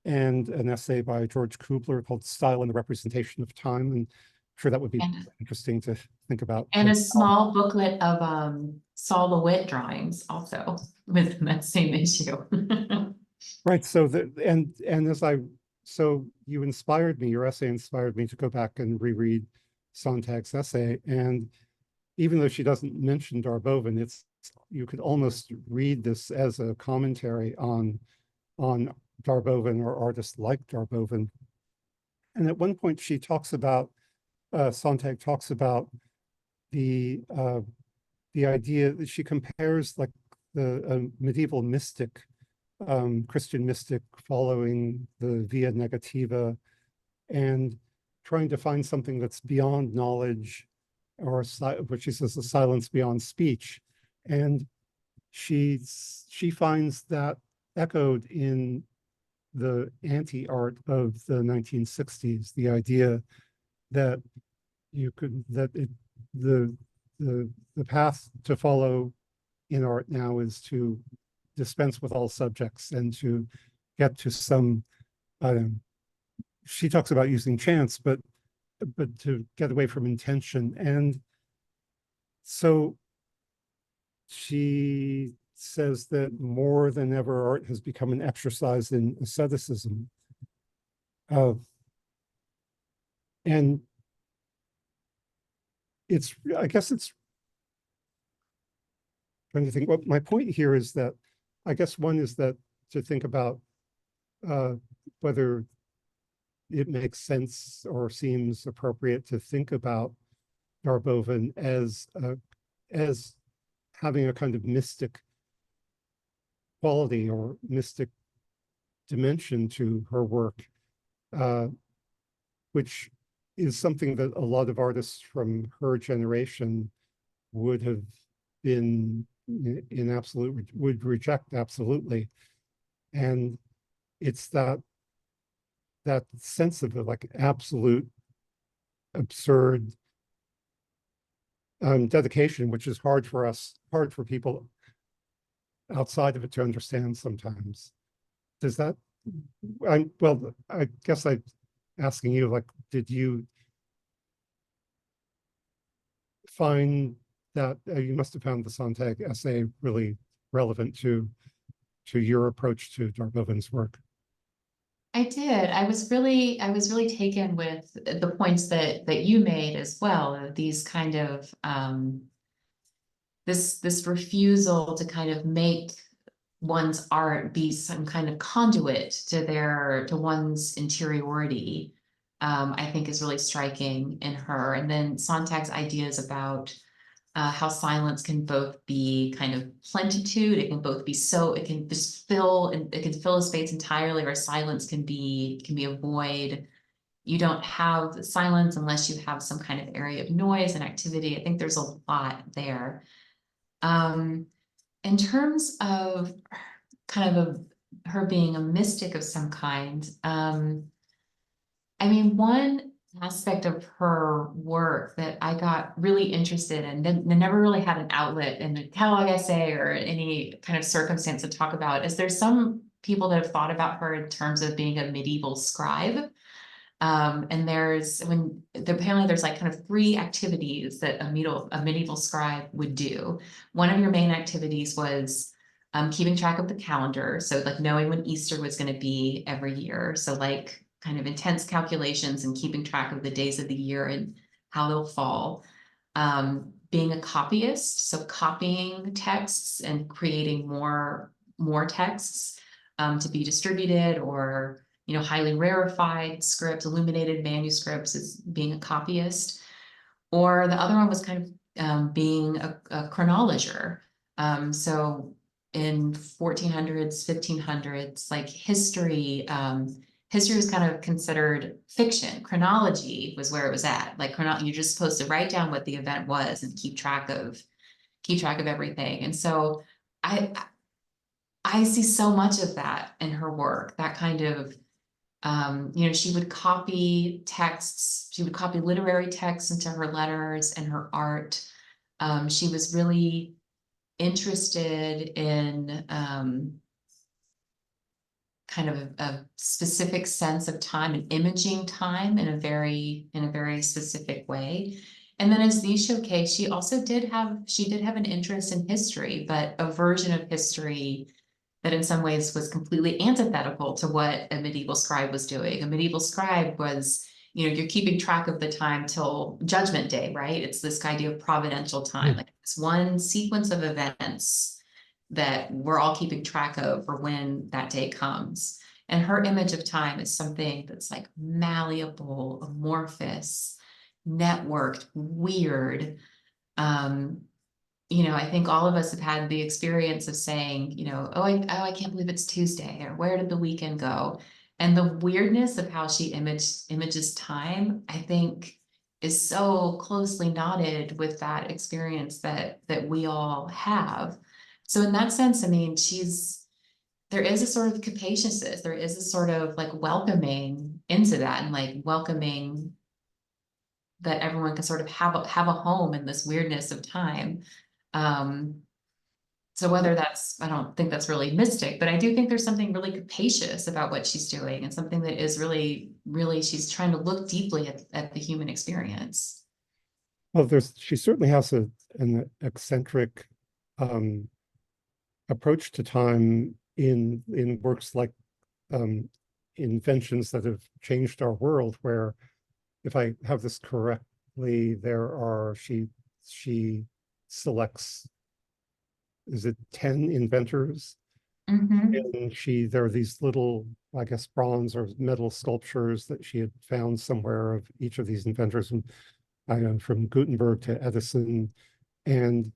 and an essay by George Kubler called Style and the Representation of Time. And I'm sure that would be interesting to think about. And a small booklet of Saul LeWitt drawings also within that same issue. Right. So so you inspired me, your essay inspired me to go back and reread Sontag's essay. And even though she doesn't mention Darboven, you could almost read this as a commentary on Darboven or artists like Darboven. And at one point she talks about, Sontag talks about the idea that she compares like the medieval mystic, Christian mystic following the Via Negativa and trying to find something that's beyond knowledge, or which she says the silence beyond speech. And she finds that echoed in the anti-art of the 1960s, the idea that the path to follow in art now is to dispense with all subjects and to get to some, she talks about using chance, but to get away from intention. And so she says that more than ever, art has become an exercise in asceticism. And I guess it's trying to think, what my point here is that, I guess one is that to think about whether it makes sense or seems appropriate to think about Darboven as having a kind of mystic quality or mystic dimension to her work, which is something that a lot of artists from her generation would have been would reject absolutely. And it's that sense of the like absolute absurd dedication, which is hard for people outside of it to understand sometimes. Does that, well, I guess I'm asking you, like, did you find that, you must have found the Sontag essay really relevant to your approach to Darboven's work? I did. I was really taken with the points that you made as well, of these kind of this refusal to kind of make one's art be some kind of conduit to one's interiority. I think is really striking in her. And then Sontag's ideas about how silence can both be kind of plentitude, it can both be it can just fill, and it can fill a space entirely, or silence can be a void. You don't have silence unless you have some kind of area of noise and activity. I think there's a lot there. In terms of kind of her being a mystic of some kind, I mean, one aspect of her work that I got really interested in, that never really had an outlet in the catalog essay or any kind of circumstance to talk about, is there's some people that have thought about her in terms of being a medieval scribe. And apparently there's like kind of 3 activities that a medieval scribe would do. One of your main activities was keeping track of the calendar. So like knowing when Easter was going to be every year. So like kind of intense calculations and keeping track of the days of the year and how they'll fall. Being a copyist, so copying texts and creating more texts to be distributed, or highly rarefied scripts, illuminated manuscripts, as being a copyist. Or the other one was kind of being a chronologer. So in 1400s, 1500s, like history was kind of considered fiction. Chronology was where it was at. Like you're just supposed to write down what the event was and keep track of everything. And so I see so much of that in her work, that kind of, she would copy texts, she would copy literary texts into her letters and her art. She was really interested in kind of a specific sense of time and imaging time in a very specific way. And then, as these showcase, she did have an interest in history, but a version of history that in some ways was completely antithetical to what a medieval scribe was doing. A medieval scribe was, you're keeping track of the time till Judgment Day, right? It's this idea of providential time, like this one sequence of events that we're all keeping track of for when that day comes. And her image of time is something that's like malleable, amorphous, networked, weird. I think all of us have had the experience of saying, I can't believe it's Tuesday, or where did the weekend go? And the weirdness of how she images time, I think, is so closely knotted with that experience that we all have. So in that sense, I mean, there is a sort of capaciousness, there is a sort of like welcoming into that, and like welcoming that everyone can sort of have a home in this weirdness of time. So whether that's, I don't think that's really mystic, but I do think there's something really capacious about what she's doing, and something that is really, really, she's trying to look deeply at the human experience. Well, she certainly has an eccentric approach to time in works like Inventions That Have Changed Our World, where, if I have this correctly, she selects, is it 10 inventors? And there are these little, I guess, bronze or metal sculptures that she had found somewhere of each of these inventors, and I know, from Gutenberg to Edison, and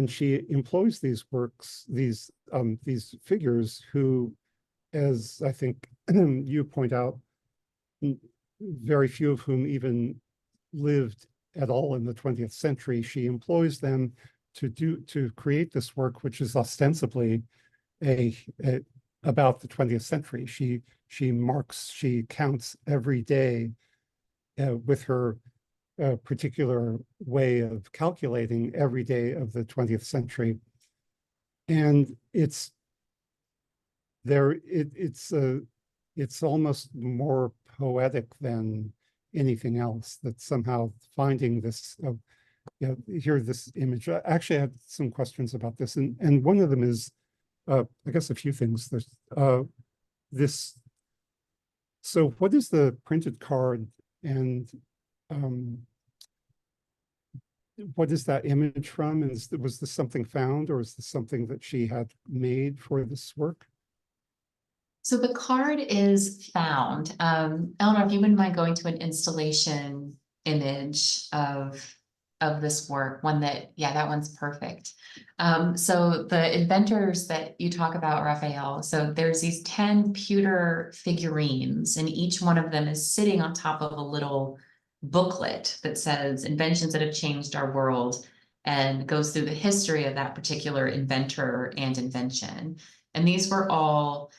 she employs these figures who, as I think you point out, very few of whom even lived at all in the 20th century. She employs them to create this work, which is ostensibly about the 20th century. She counts every day with her particular way of calculating every day of the 20th century, and it's almost more poetic than anything else. That somehow finding this, here, this image. Actually, I had some questions about this, and one of them is, I guess, a few things. There's this. So, what is the printed card, and what is that image from? And was this something found, or is this something that she had made for this work? So the card is found. Eleanor, if you wouldn't mind going to an installation image of this work, one that, yeah, that one's perfect. So the inventors that you talk about, Raphael, so there's these 10 pewter figurines, and each one of them is sitting on top of a little booklet that says Inventions That Have Changed Our World, and goes through the history of that particular inventor and invention. And these were all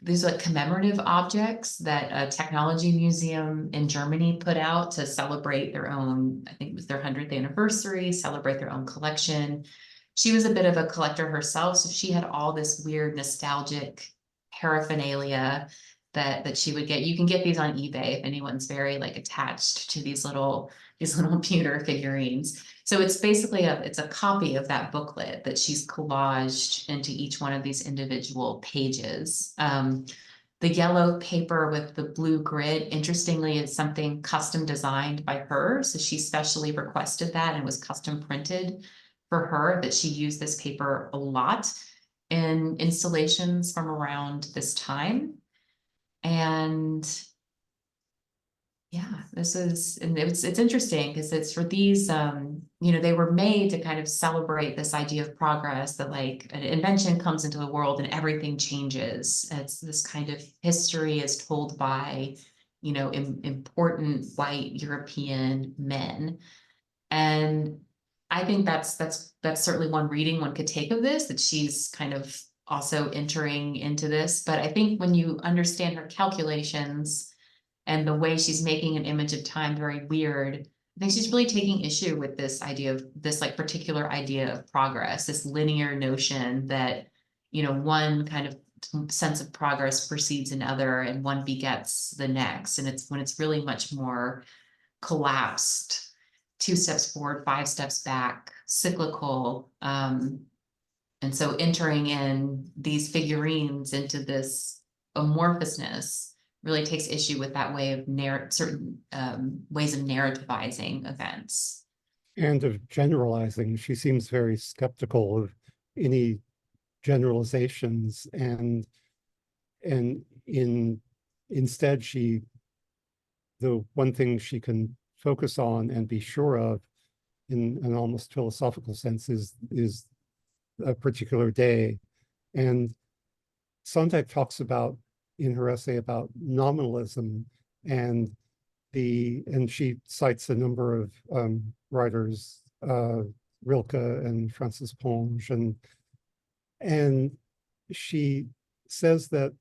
these are like commemorative objects that a technology museum in Germany put out to celebrate their own, I think it was their 100th anniversary, celebrate their own collection. She was a bit of a collector herself, so she had all this weird nostalgic paraphernalia that she would get. You can get these on eBay if anyone's very like attached to these little pewter figurines. So it's basically it's a copy of that booklet that she's collaged into each one of these individual pages. The yellow paper with the blue grid, interestingly, is something custom designed by her. So she specially requested that, and was custom printed for her, that she used this paper a lot in installations from around this time. And yeah, it's interesting because it's for these, they were made to kind of celebrate this idea of progress, that like an invention comes into the world and everything changes. It's this kind of history is told by, important white European men. And I think that's certainly one reading one could take of this, that she's kind of also entering into this. But I think when you understand her calculations and the way she's making an image of time very weird, I think she's really taking issue with this idea of this like particular idea of progress, this linear notion that, one kind of sense of progress precedes another and one begets the next. And it's when it's really much more collapsed, 2 steps forward, 5 steps back, cyclical. And so entering in these figurines into this amorphousness really takes issue with that way of certain ways of narrativizing events. And of generalizing. She seems very skeptical of any generalizations, and instead the one thing she can focus on and be sure of in an almost philosophical sense is a particular day. And Sontag talks about, in her essay, about nominalism, and she cites a number of writers, Rilke and Francis Ponge, and she says that,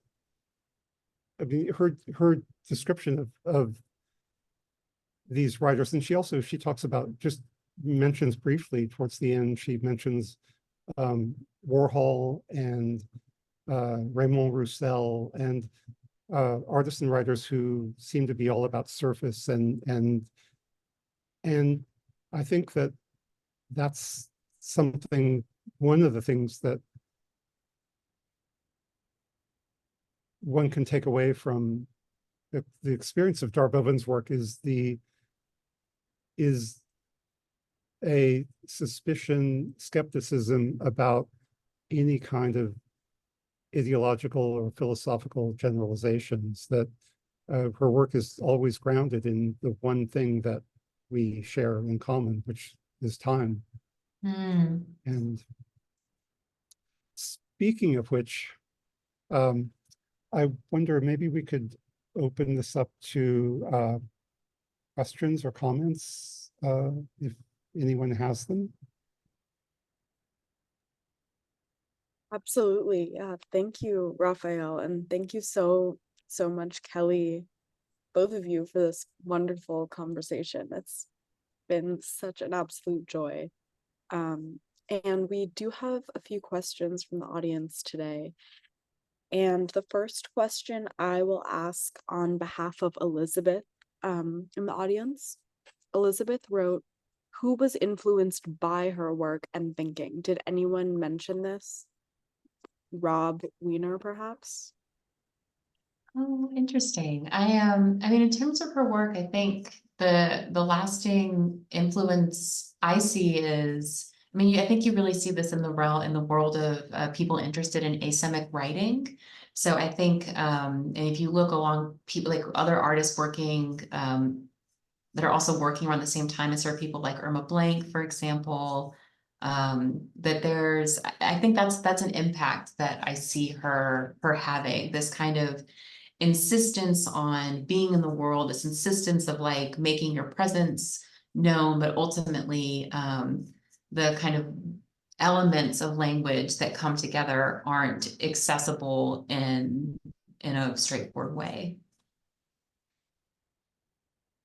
I mean, her description of these writers, and she talks about, just mentions briefly towards the end, she mentions Warhol and Raymond Roussel and artists and writers who seem to be all about surface, and I think that that's something, one of the things that one can take away from the experience of Darboven's work is a suspicion, skepticism about any kind of ideological or philosophical generalizations, that her work is always grounded in the one thing that we share in common, which is time. And speaking of which, I wonder, maybe we could open this up to questions or comments, if anyone has them. Absolutely. Yeah. Thank you, Raphael. And thank you so much, Kelly, both of you, for this wonderful conversation. It's been such an absolute joy. And we do have a few questions from the audience today. And the first question I will ask on behalf of Elizabeth in the audience. Elizabeth wrote, "Who was influenced by her work and thinking?" Did anyone mention this? Rob Wiener, perhaps? Oh, interesting. I mean, in terms of her work, I think the lasting influence I see is, I mean, I think you really see this in the world of people interested in asemic writing. So I think, and if you look along people like other artists working, that are also working around the same time as her, people like Irma Blank, for example, that there's, I think that's an impact that I see her having, this kind of insistence on being in the world, this insistence of like making your presence known, but ultimately the kind of elements of language that come together aren't accessible in a straightforward way.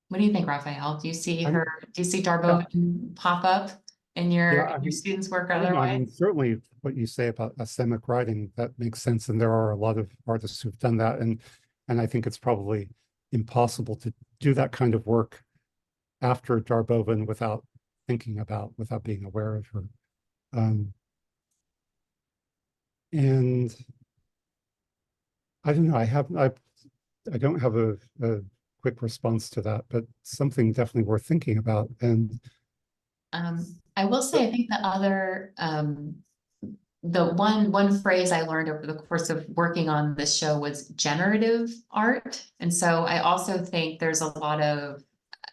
What do you think, Raphael? Do you see Darboven pop up in your students' work or I mean, otherwise? certainly what you say about asemic writing, that makes sense. And there are a lot of artists who've done that. And I think it's probably impossible to do that kind of work after Darboven without being aware of her. And I don't know, I don't have a quick response to that, but something definitely worth thinking about. And I will say, I think the other, the one phrase I learned over the course of working on this show was generative art. And so I also think there's a lot of,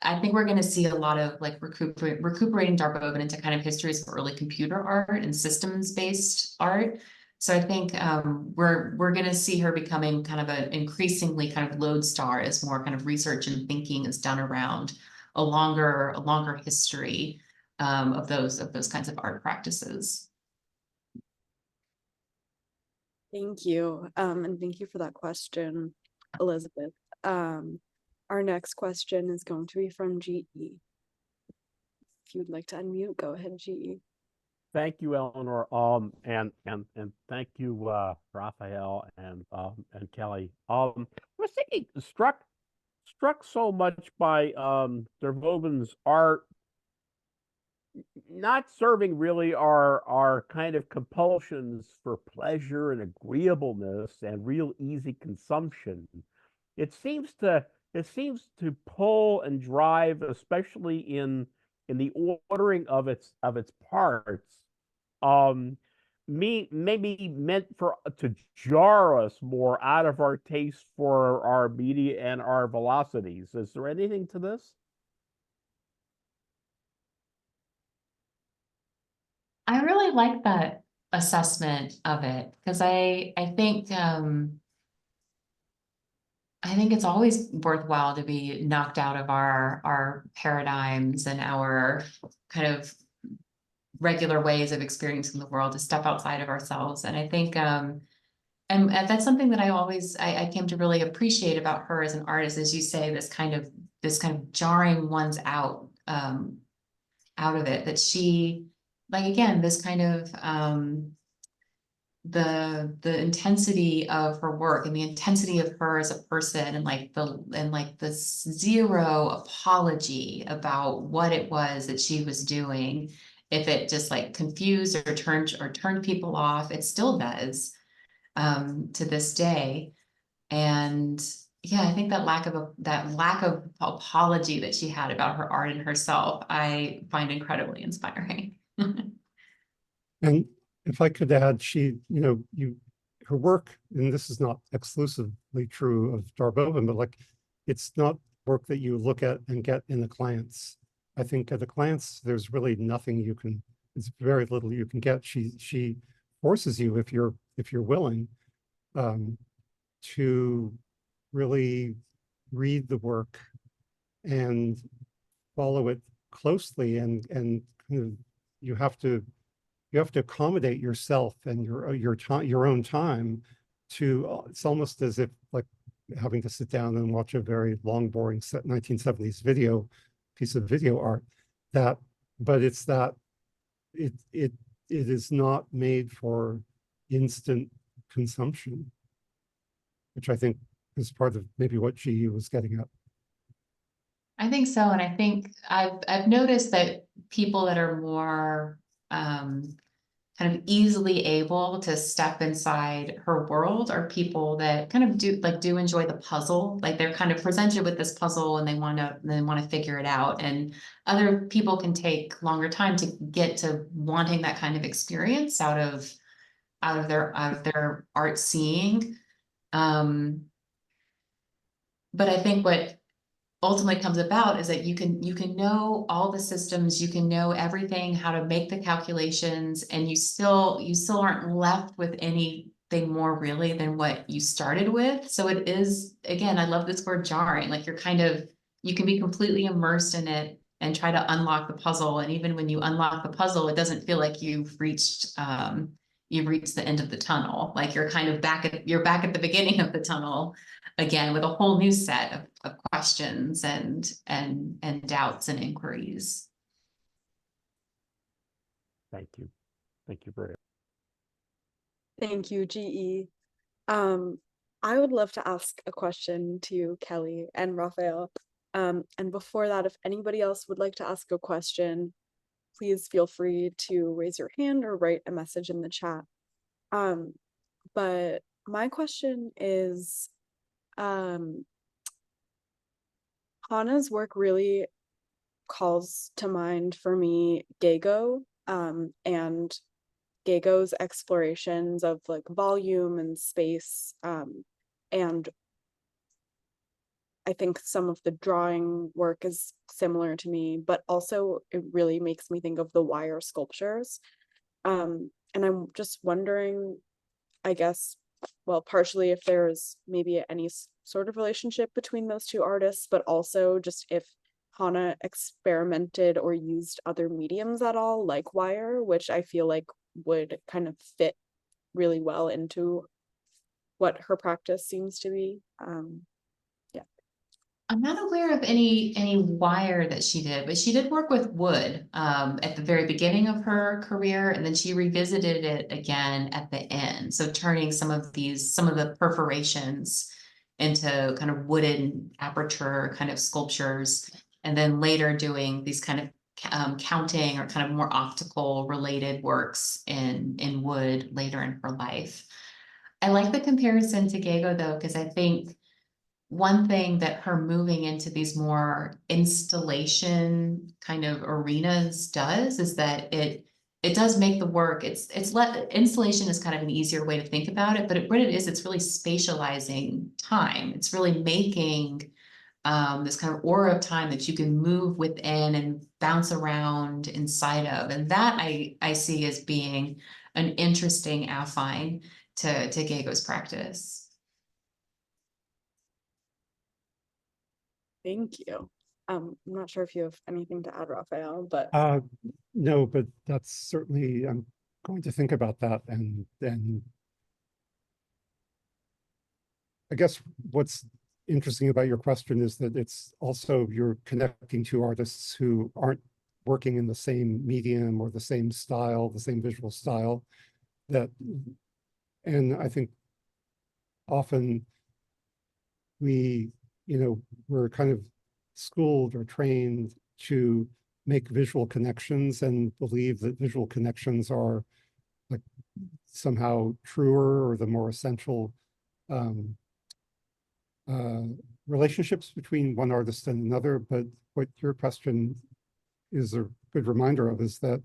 I think we're going to see a lot of like recuperating Darboven into kind of histories of early computer art and systems-based art. So I think we're going to see her becoming kind of an increasingly kind of lodestar as more kind of research and thinking is done around a longer history of those kinds of art practices. Thank you. And thank you for that question, Elizabeth. Our next question is going to be from GE. If you'd like to unmute, go ahead, GE. Thank you, Eleanor. And thank you, Raphael and Kelly. I was thinking, struck so much by Darboven's art, not serving really our kind of compulsions for pleasure and agreeableness and real easy consumption. It seems to pull and drive, especially in the ordering of its parts, maybe meant to jar us more out of our taste for our media and our velocities. Is there anything to this? I really like that assessment of it, because I think it's always worthwhile to be knocked out of our paradigms and our kind of regular ways of experiencing the world, to step outside of ourselves. And I think And that's something that I came to really appreciate about her as an artist, as you say, this kind of jarring ones out of it, that she, like, again, this kind of the intensity of her work and the intensity of her as a person, and the zero apology about what it was that she was doing. If it just like confused or turned people off, it still does to this day. And yeah, I think that lack of apology that she had about her art and herself, I find incredibly inspiring. And if I could add, her work, and this is not exclusively true of Darboven, but like, it's not work that you look at and get in the glance. I think at a glance, there's really nothing it's very little you can get. She forces you, if you're willing, to really read the work and follow it closely, and kind of, you have to accommodate yourself and your own time to, it's almost as if like having to sit down and watch a very long, boring 1970s piece of video art, but it's that it is not made for instant consumption, which I think is part of maybe what GE was getting at. I think so. And I think I've noticed that people that are more kind of easily able to step inside her world are people that kind of do enjoy the puzzle. Like, they're kind of presented with this puzzle and they want to figure it out. And other people can take longer time to get to wanting that kind of experience out of their art seeing. But I think what ultimately comes about is that you can know all the systems, you can know everything, how to make the calculations, and you still aren't left with anything more really than what you started with. So it is, again, I love this word jarring, like you can be completely immersed in it and try to unlock the puzzle. And even when you unlock the puzzle, it doesn't feel like you've reached the end of the tunnel. Like you're back at the beginning of the tunnel again, with a whole new set of questions and doubts and inquiries. Thank you. Thank you, Brice. Thank you, GE. I would love to ask a question to Kelly and Raphael. And before that, if anybody else would like to ask a question, please feel free to raise your hand or write a message in the chat. But my question is, Hanne's work really calls to mind for me Gago, and Gago's explorations of like volume and space, and I think some of the drawing work is similar to me, but also it really makes me think of the wire sculptures. And I'm just wondering, I guess, well, partially if there's maybe any sort of relationship between those two artists, but also just if Hanne experimented or used other mediums at all, like wire, which I feel like would kind of fit really well into what her practice seems to be. Yeah. I'm not aware of any wire that she did, but she did work with wood at the very beginning of her career, and then she revisited it again at the end. So turning some of the perforations into kind of wooden aperture kind of sculptures, and then later doing these kind of counting or kind of more optical related works in wood later in her life. I like the comparison to Gago though, because I think one thing that her moving into these more installation kind of arenas does is that it does make the work, installation is kind of an easier way to think about it, but what it is, it's really spatializing time. It's really making this kind of aura of time that you can move within and bounce around inside of. And that I see as being an interesting affine to Gago's practice. Thank you. I'm not sure if you have anything to add, Raphael, but No, but that's certainly, I'm going to think about that and I guess what's interesting about your question is that it's also you're connecting to artists who aren't working in the same medium or the same style, the same visual style and I think often we're kind of schooled or trained to make visual connections and believe that visual connections are like somehow truer or the more essential relationships between one artist and another. But what your question is a good reminder of is that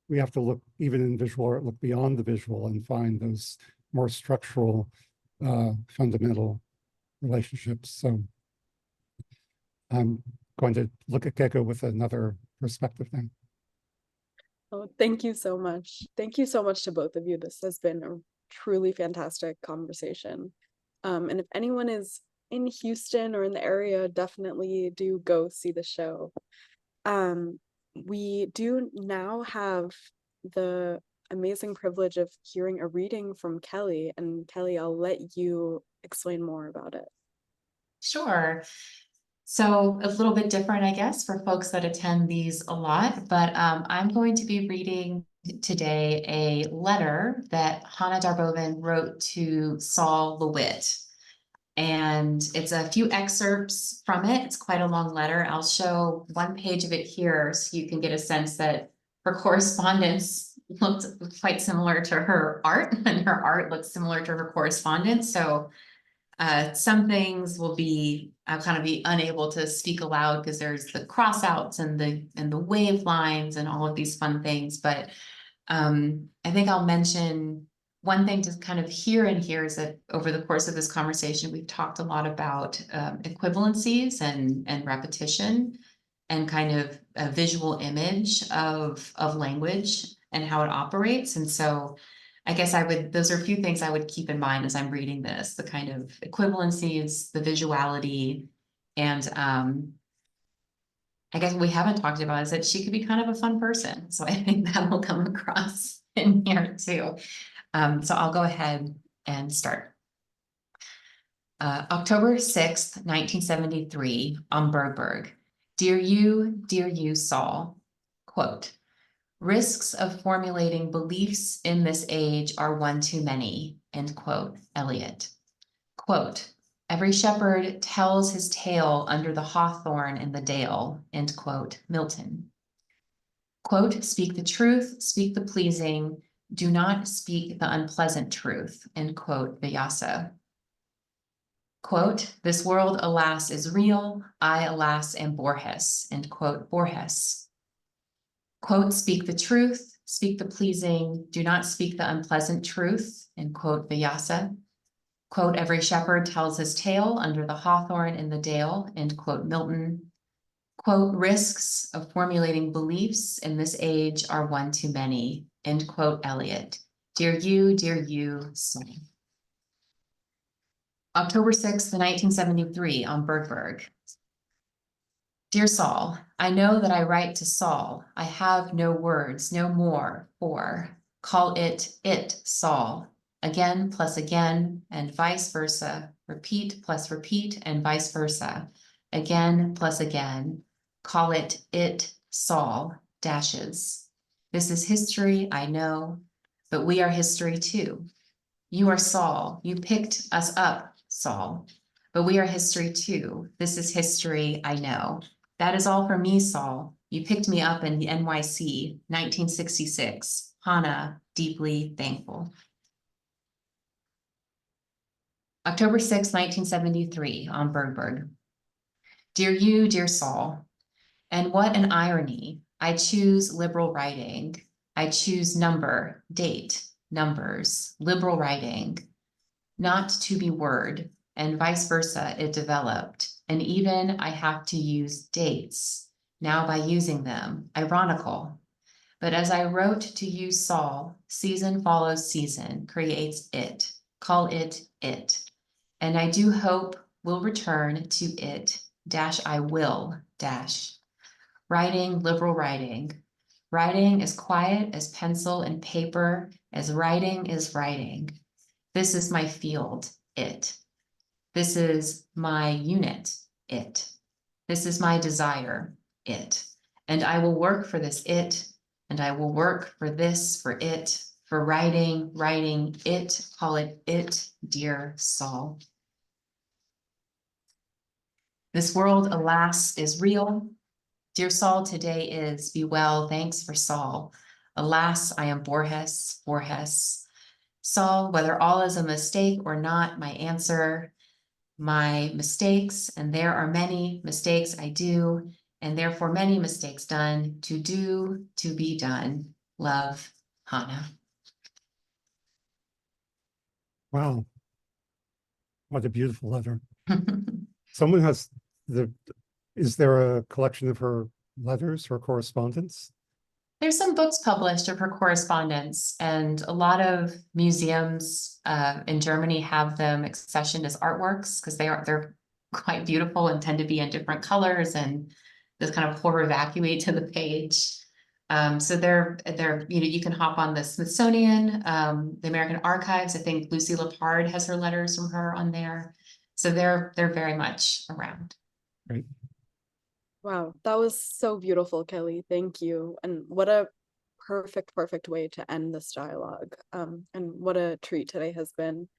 we have to look, even in visual art, look beyond the visual and find those more structural, fundamental relationships. So I'm going to look at Gecko with another perspective now. Oh, thank you so much. Thank you so much to both of you. This has been a truly fantastic conversation. And if anyone is in Houston or in the area, definitely do go see the show. We do now have the amazing privilege of hearing a reading from Kelly. And Kelly, I'll let you explain more about it. Sure. So a little bit different, I guess, for folks that attend these a lot, but I'm going to be reading today a letter that Hanne Darboven wrote to Saul LeWitt. And it's a few excerpts from it. It's quite a long letter. I'll show one page of it here so you can get a sense that her correspondence looked quite similar to her art, and her art looks similar to her correspondence. So some things will be, I'll kind of be unable to speak aloud because there's the crossouts and the wave lines and all of these fun things. But I think I'll mention one thing to kind of hear in here is that over the course of this conversation, we've talked a lot about equivalencies and repetition and kind of a visual image of language and how it operates. And so I guess those are a few things I would keep in mind as I'm reading this, the kind of equivalencies, the visuality, and I guess what we haven't talked about is that she could be kind of a fun person. So I think that will come across in here too. So I'll go ahead and start. October 6th, 1973, on Bergberg. Dear you, Saul. Quote, risks of formulating beliefs in this age are one too many, end quote, Eliot. Quote, every shepherd tells his tale under the hawthorn in the dale, end quote, Milton. Quote, speak the truth, speak the pleasing, do not speak the unpleasant truth, end quote, Vyasa. Quote, this world, alas, is real, I, alas, am Borges, end quote, Borges. Quote, speak the truth, speak the pleasing, do not speak the unpleasant truth, end quote, Vyasa. Quote, every shepherd tells his tale under the hawthorn in the dale, end quote, Milton. Quote, risks of formulating beliefs in this age are one too many, end quote, Eliot. Dear you, Saul. October 6th, 1973, on Bergberg. Dear Saul, I know that I write to Saul. I have no words, no more, for call it, Saul. Again plus again, and vice versa. Repeat plus repeat, and vice versa. Again plus again. Call it, Saul, dashes. This is history, I know, but we are history too. You are Saul. You picked us up, Saul, but we are history too. This is history, I know. That is all for me, Saul. You picked me up in the NYC, 1966. Hanne, deeply thankful. October 6, 1973, on Bergberg. Dear Saul, and what an irony. I choose liberal writing. I choose number, date, numbers, liberal writing, not to be word, and vice versa, it developed. And even I have to use dates, now by using them, ironical. But as I wrote to you, Saul, season follows season, creates it, call it. And I do hope will return to it, dash I will, dash. Writing, liberal writing. Writing as quiet as pencil and paper, as writing is writing. This is my field, it. This is my unit, it. This is my desire, it. And I will work for this it, and I will work for this, for it, for writing, it, call it, dear Saul. This world, alas, is real. Dear Saul, today is, be well, thanks for Saul. Alas, I am Borges. Saul, whether all is a mistake or not, my answer, my mistakes, and there are many mistakes I do, and therefore many mistakes done, to do, to be done. Love, Hanne. Wow. What a beautiful letter. Someone has is there a collection of her letters or correspondence? There's some books published of her correspondence, and a lot of museums in Germany have them accessioned as artworks because they're quite beautiful and tend to be in different colors and this kind of pour evacuate to the page. So they're you can hop on the Smithsonian, the American Archives. I think Lucy Lepard has her letters from her on there. So they're very much around. Right. Wow, that was so beautiful, Kelly. Thank you. And what a perfect way to end this dialogue. And what a treat today has been.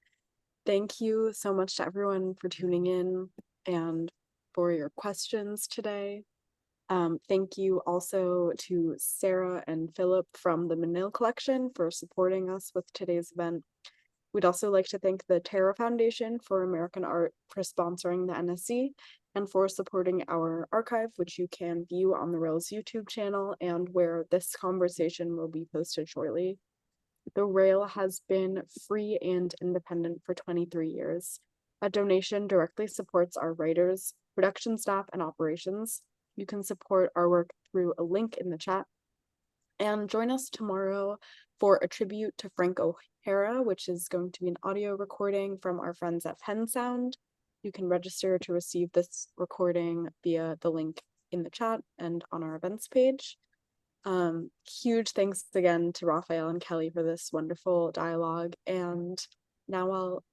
Thank you so much to everyone for tuning in and for your questions today. Thank you also to Sarah and Philip from the Menil collection for supporting us with today's event. We'd also like to thank the Terra Foundation for American Art for sponsoring the NSE and for supporting our archive, which you can view on the Rail's YouTube channel and where this conversation will be posted shortly. The Rail has been free and independent for 23 years. A donation directly supports our writers, production staff, and operations. You can support our work through a link in the chat. And join us tomorrow for a tribute to Frank O'Hara, which is going to be an audio recording from our friends at Pen Sound. You can register to receive this recording via the link in the chat and on our events page. Huge thanks again to Raphael and Kelly for this wonderful dialogue. And now I'll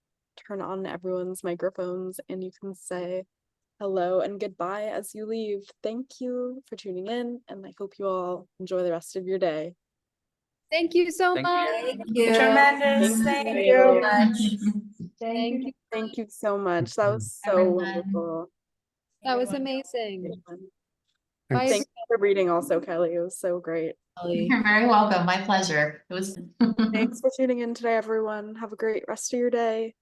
turn on everyone's microphones and you can say hello and goodbye as you leave. Thank you for tuning in, and I hope you all enjoy the rest of your day. Thank you so much. Thank you. Tremendous. Thank you. Thank you. Thank you so much. That was so Everyone. wonderful. That was amazing. Bye. Thanks for reading also, Kelly. It was so great. You're very welcome. My pleasure. It was. Thanks for tuning in today, everyone. Have a great rest of your day.